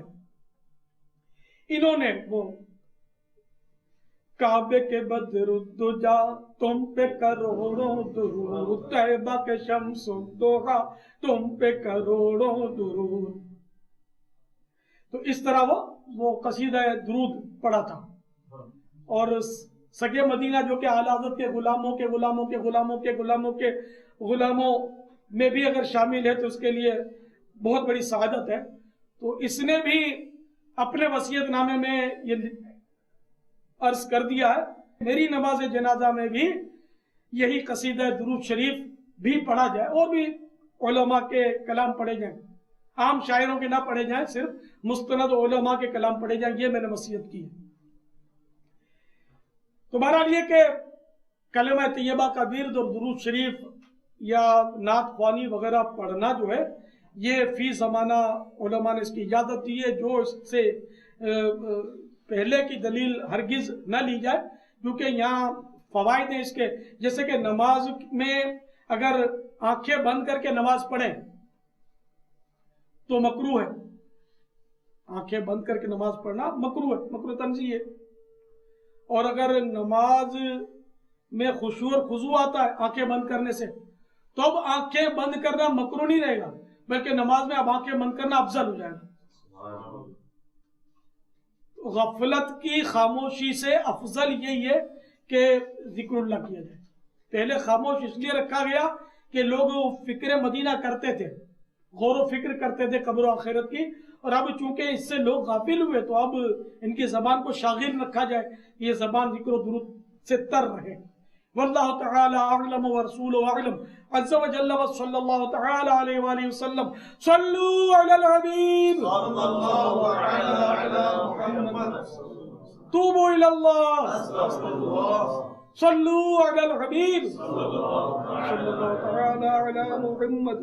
انہوں نے وہ کعبے کے بدر الدجا تم پہ کروڑوں درود، طیبہ کے شمس الدوحا تم پہ کروڑوں درود. تو اس طرح وہ قصیدہ درود پڑھا تھا. اور سگے مدینہ جو کہ اعلی حضرت کے غلاموں کے غلاموں کے غلاموں کے غلاموں کے غلاموں میں بھی اگر شامل ہے تو اس کے لیے بہت بڑی سعادت ہے. تو اس نے بھی اپنے وصیت نامے میں یہ عرض کر دیا ہے میری نماز جنازہ میں بھی یہی قصیدہ درود شریف بھی پڑھا جائے، اور بھی علماء کے کلام پڑھے جائیں. عام شاعروں کے نہ پڑھے جائیں، صرف مستند علماء کے کلام پڑھے جائیں، یہ میں نے وصیت کی ہے۔ تو بہرحال یہ کہ کلمہ طیبہ کا ورد اور درود شریف یا نعت خوانی وغیرہ پڑھنا جو ہے یہ فی زمانہ علماء نے اس کی اجازت دی ہے، جو اس سے پہلے کی دلیل ہرگز نہ لی جائے، کیونکہ یہاں فوائد ہیں اس کے، جیسے کہ نماز میں اگر آنکھیں بند کر کے نماز پڑھیں تو مکروہ ہے، آنکھیں بند کر کے نماز پڑھنا مکروہ ہے، مکروہ تنزیہ ہے۔ اور اگر نماز میں خشوع اور خضوع آتا ہے آنکھیں بند کرنے سے، تو اب آنکھیں بند کرنا مکروہ نہیں رہے گا، بلکہ نماز میں اب آنکھیں بند کرنا افضل ہو جائے گا۔ غفلت کی خاموشی سے افضل یہی ہے کہ ذکر اللہ کیا جائے۔ پہلے خاموش اس لیے رکھا گیا کہ لوگ فکر مدینہ کرتے تھے، غور و فکر کرتے تھے قبر و آخرت کی، اور اب چونکہ اس سے لوگ غافل ہوئے تو اب ان کی زبان کو شاغل رکھا جائے، یہ زبان ذکر و درود سے تر رہے۔ واللہ تعالی اعلم ورسولہ اعلم عز وجل وصلی اللہ تعالی علیہ وآلہ وسلم صلوا علی الحبیب صلی اللہ علی محمد توبوا الی اللہ صلوا علی الحبیب صلی اللہ تعالی علی محمد۔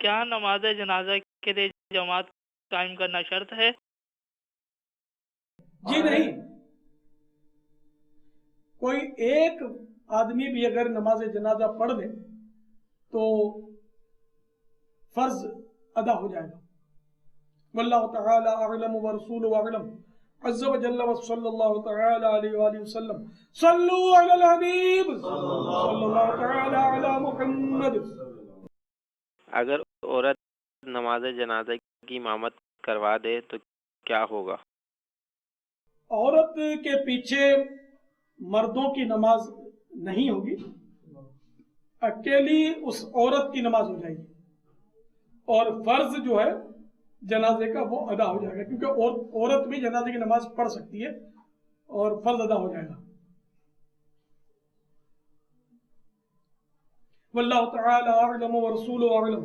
کیا نماز جنازہ کے لیے جماعت قائم کرنا شرط ہے؟ جی نہیں، کوئی ایک آدمی بھی اگر نماز جنازہ پڑھ لے تو فرض ادا ہو جائے گا۔ واللہ تعالی اعلم ورسولہ اعلم عز وجل وصلی اللہ تعالی علیہ وآلہ وسلم صلوا علی الحبیب صلی اللہ تعالی علی محمد۔ اگر عورت نماز جنازہ کی امامت کروا دے تو کیا ہوگا؟ عورت کے پیچھے مردوں کی نماز نہیں ہوگی، اکیلی اس عورت کی نماز ہو جائے گی، اور فرض جو ہے جنازے کا وہ ادا ہو جائے گا، کیونکہ عورت بھی جنازے کی نماز پڑھ سکتی ہے اور فرض ادا ہو جائے گا۔ واللہ تعالی اعلم ورسولہ اعلم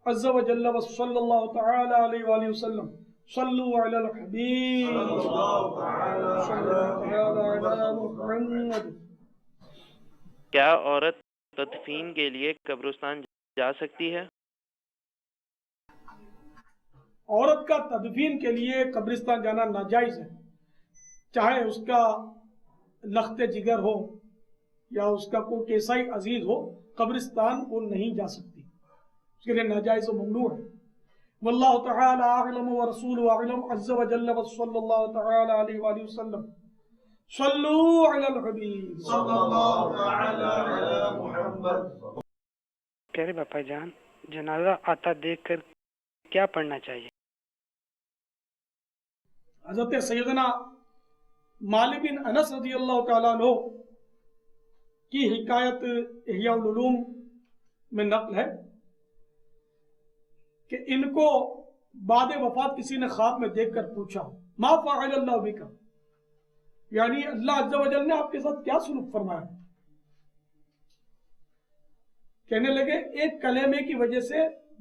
عز وجل وصلی اللہ تعالی علیہ وآلہ وسلم صلوا علی الحبیب صلی اللہ تعالی علی محمد۔ کیا عورت تدفین کے لیے قبرستان جا سکتی ہے؟ عورت کا تدفین کے لیے قبرستان جانا ناجائز ہے، چاہے اس کا لخت جگر ہو یا اس کا کوئی کیسائی عزیز ہو، قبرستان وہ نہیں جا سکتی، اس کے لیے ناجائز و ممنوع ہے۔ واللہ تعالی اعلم ورسولہ اعلم عز وجل وصلی اللہ تعالی علیہ وآلہ وسلم صلوا علی الحبیب صلی اللہ تعالی علی محمد۔ پیارے باپا جان، جنازہ آتا دیکھ کر کیا پڑھنا چاہیے؟ حضرت سیدنا مالک بن انس رضی اللہ تعالیٰ عنہ کی حکایت احیاء العلوم میں نقل ہے کہ ان کو بعد وفات کسی نے خواب میں دیکھ کر پوچھا ما فعل اللہ بک، یعنی اللہ عز و جل نے آپ کے ساتھ کیا سلوک فرمایا؟ کہنے لگے ایک کلمے کی وجہ سے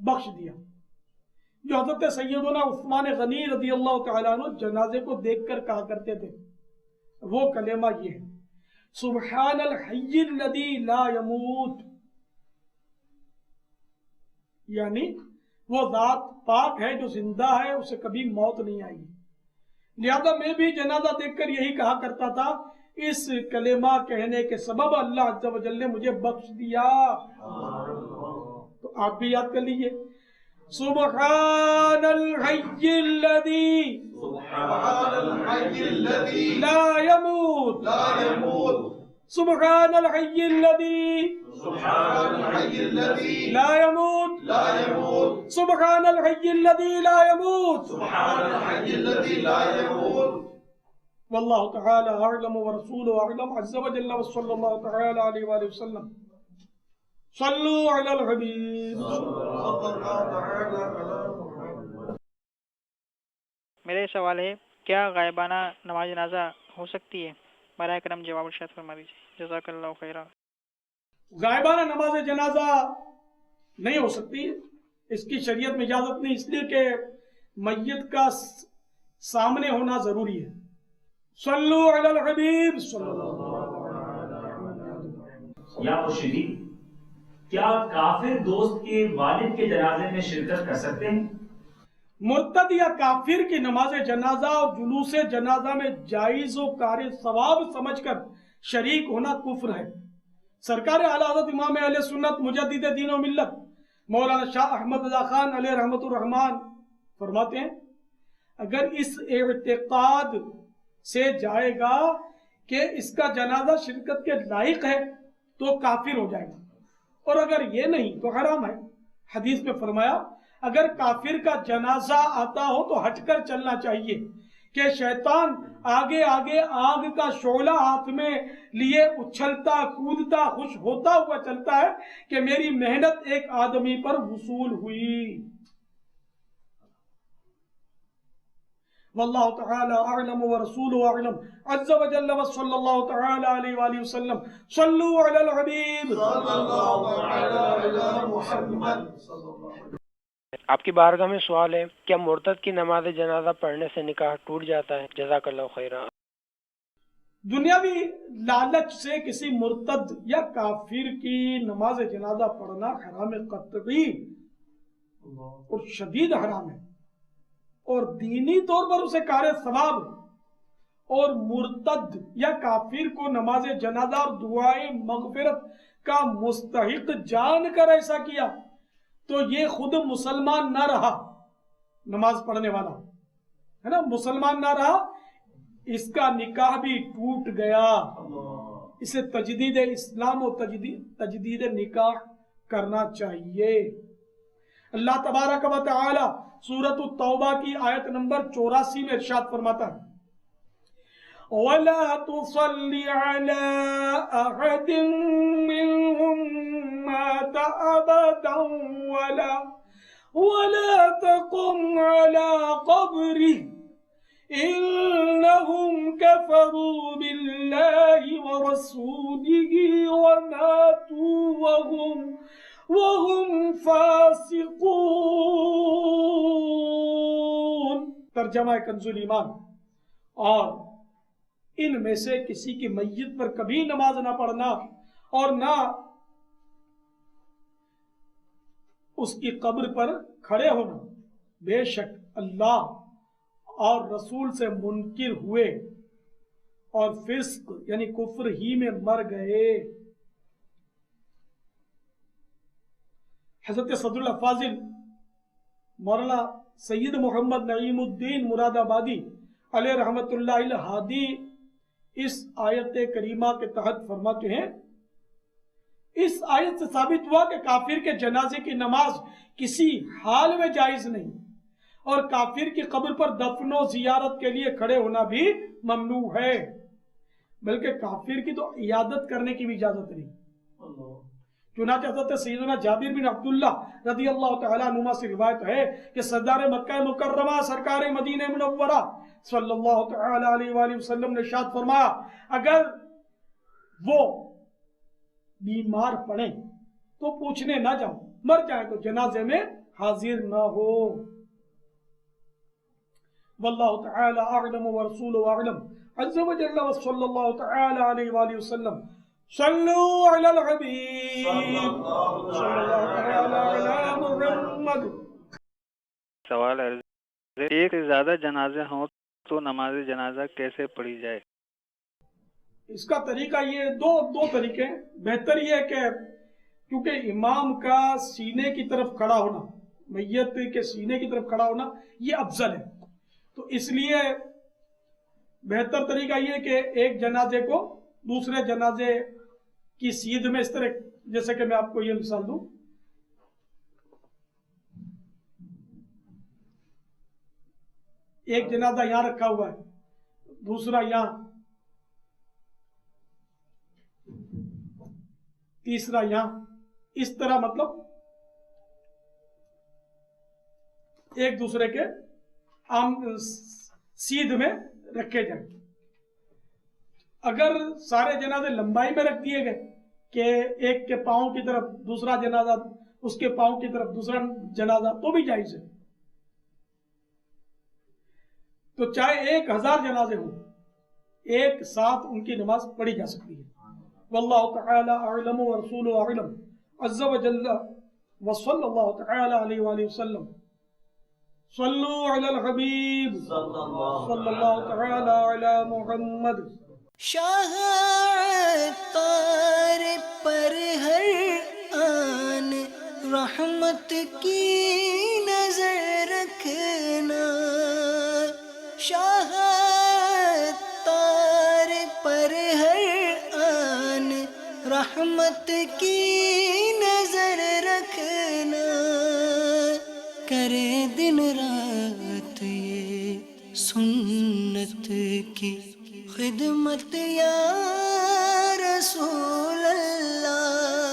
بخش دیا، جو حضرت سیدنا عثمان غنی رضی اللہ تعالیٰ عنہ جنازے کو دیکھ کر کہا کرتے تھے، وہ کلمہ یہ ہے سبحان الحی الذی لا یموت، یعنی وہ ذات پاک ہے جو زندہ ہے، اسے کبھی موت نہیں آئی۔ لہذا میں بھی جنازہ دیکھ کر یہی کہا کرتا تھا، اس کلمہ کہنے کے سبب اللہ عز و جل نے مجھے بخش دیا۔ تو آپ بھی یاد کر لیجئے سبحان الحی الذی لا یموت سبحان الحی الذی لا یموت سبحان الحی الذی لا یموت واللہ تعالی اعلم ورسولہ اعلم عز وجل وصلی اللہ تعالی علیہ وآلہ وسلم صلوا علی الحبیب۔ میرا سوال ہے، کیا غائبانہ نماز جنازہ ہو سکتی ہے؟ براہ کرم جواب ارشاد فرما دیجیے، جزاک اللہ خیرہ۔ غائبانہ نماز جنازہ نہیں ہو سکتی، اس کی شریعت میں اجازت نہیں، اس لیے کہ میت کا سامنے ہونا ضروری ہے. صلو علی الحبیب صلی اللہ یا مرشدی، کیا کافر دوست کے والد کے جنازے میں شرکت کر سکتے ہیں؟ مرتد یا کافر کی نماز جنازہ اور جلوس جنازہ میں جائز و کار ثواب سمجھ کر شریک ہونا کفر ہے. سرکار اعلیٰ حضرت امام اہل سنت مجدد دین و ملت مولانا شاہ احمد رضا خان علیہ رحمت الرحمان فرماتے ہیں اگر اس اعتقاد سے جائے گا کہ اس کا جنازہ شرکت کے لائق ہے تو کافر ہو جائے گا، اور اگر یہ نہیں تو حرام ہے. حدیث میں فرمایا اگر کافر کا جنازہ آتا ہو تو ہٹ کر چلنا چاہیے کہ شیطان آگے آگے آگ کا شعلہ ہاتھ میں لیے اچھلتا کودتا خوش ہوتا ہوا چلتا ہے کہ میری محنت ایک آدمی پر وصول ہوئی. واللہ تعالی اعلم ورسولہ اعلم عز وجل وصلی اللہ تعالی علیہ وآلہ وسلم. صلو علی الحبیب صلی اللہ علی محمد. آپ کی بارگاہ میں سوال ہے، کیا مرتد کی نماز جنازہ پڑھنے سے نکاح ٹوٹ جاتا ہے؟ جزاک اللہ خیرا. دنیاوی لالچ سے کسی مرتد یا کافر کی نماز جنازہ پڑھنا حرام قطعی اور شدید حرام ہے، اور دینی طور پر اسے کار ثواب. اور مرتد یا کافر کو نماز جنازہ اور دعائے مغفرت کا مستحق جان کر ایسا کیا تو یہ خود مسلمان نہ رہا، نماز پڑھنے والا ہے نا، مسلمان نہ رہا، اس کا نکاح بھی ٹوٹ گیا. اسے تجدید اسلام و تجدید نکاح کرنا چاہیے. اللہ تبارک و تعالی سورۃ التوبہ کی آیت نمبر 84 میں ارشاد فرماتا ہے وَلَا تُصَلِّ عَلَىٰ أَحَدٍ مِّنْهُمْ مَاتَ أَبَدًا وَلَا تَقُمْ عَلَىٰ قَبْرِهِ إِنَّهُمْ كَفَرُوا بِاللَّهِ وَرَسُولِهِ وَمَاتُوا وَهُمْ فَاسِقُونَ. ترجمہ کنز الایمان. اور ان میں سے کسی کی میت پر کبھی نماز نہ پڑھنا اور نہ اس کی قبر پر کھڑے ہونا، بے شک اللہ اور رسول سے منکر ہوئے اور فسق یعنی کفر ہی میں مر گئے. حضرت صدر الفاضل مولانا سید محمد نعیم الدین مراد آبادی علیہ رحمت اللہ الہادی اس آیت کریمہ کے تحت فرماتے ہیں اس آیت سے ثابت ہوا کہ کافر کے جنازے کی نماز کسی حال میں جائز نہیں، اور کافر کی قبر پر دفن و زیارت کے لیے کھڑے ہونا بھی ممنوع ہے، بلکہ کافر کی تو عیادت کرنے کی بھی اجازت نہیں. چنانچہ حضرت سیدنا جابر بن عبداللہ رضی اللہ تعالیٰ عنہما سے روایت ہے کہ سردار مکہ مکرمہ سرکار مدینہ منورہ صلی اللہ تعالیٰ علیہ وآلہ وسلم نے ارشاد فرمایا اگر وہ بیمار پڑیں تو پوچھنے نہ جاؤ، مر جائیں تو جنازے میں حاضر نہ ہو. واللہ تعالی اعلم ورسولہ اعلم عز وجل وصلی اللہ تعالی علیہ وآلہ وسلم. صلو علی الحبیب صلی اللہ تعالی علی محمد. سوال ہے، ایک سے زیادہ جنازے ہوں تو نماز جنازہ کیسے پڑھی جائے؟ اس کا طریقہ یہ دو طریقے ہیں. بہتر یہ ہے کہ کیونکہ امام کا سینے کی طرف کھڑا ہونا، میت کے سینے کی طرف کھڑا ہونا یہ افضل ہے، تو اس لیے بہتر طریقہ یہ ہے کہ ایک جنازے کو دوسرے جنازے کی سیدھ میں اس طرح، جیسے کہ میں آپ کو یہ مثال دوں، ایک جنازہ یہاں رکھا ہوا ہے، دوسرا یہاں، تیسرا یہاں، اس طرح مطلب ایک دوسرے کے سیدھ میں رکھے جائیں. اگر سارے جنازے لمبائی میں رکھ دیے گئے کہ ایک کے پاؤں کی طرف دوسرا جنازہ اس کے پاؤں کی طرف دوسرا جنازہ تو بھی جائز ہے. تو چاہے 1000 جنازے ہوں ایک ساتھ ان کی نماز پڑھی جا سکتی ہے. واللہ تعالی اعلم ورسولہ اعلم عز وجل وصلی اللہ تعالی علیہ وآلہ وسلم. صلو علی الحبیب صلی اللہ تعالی علی محمد. شاہ عطار پر ہر آن رحمت کی نظر رکھنا. شاہ عطار پر ہر آن رحمت کی نظر رکھنا. کرے دن رات یہ سنت کی خدمت یا رسول اللہ.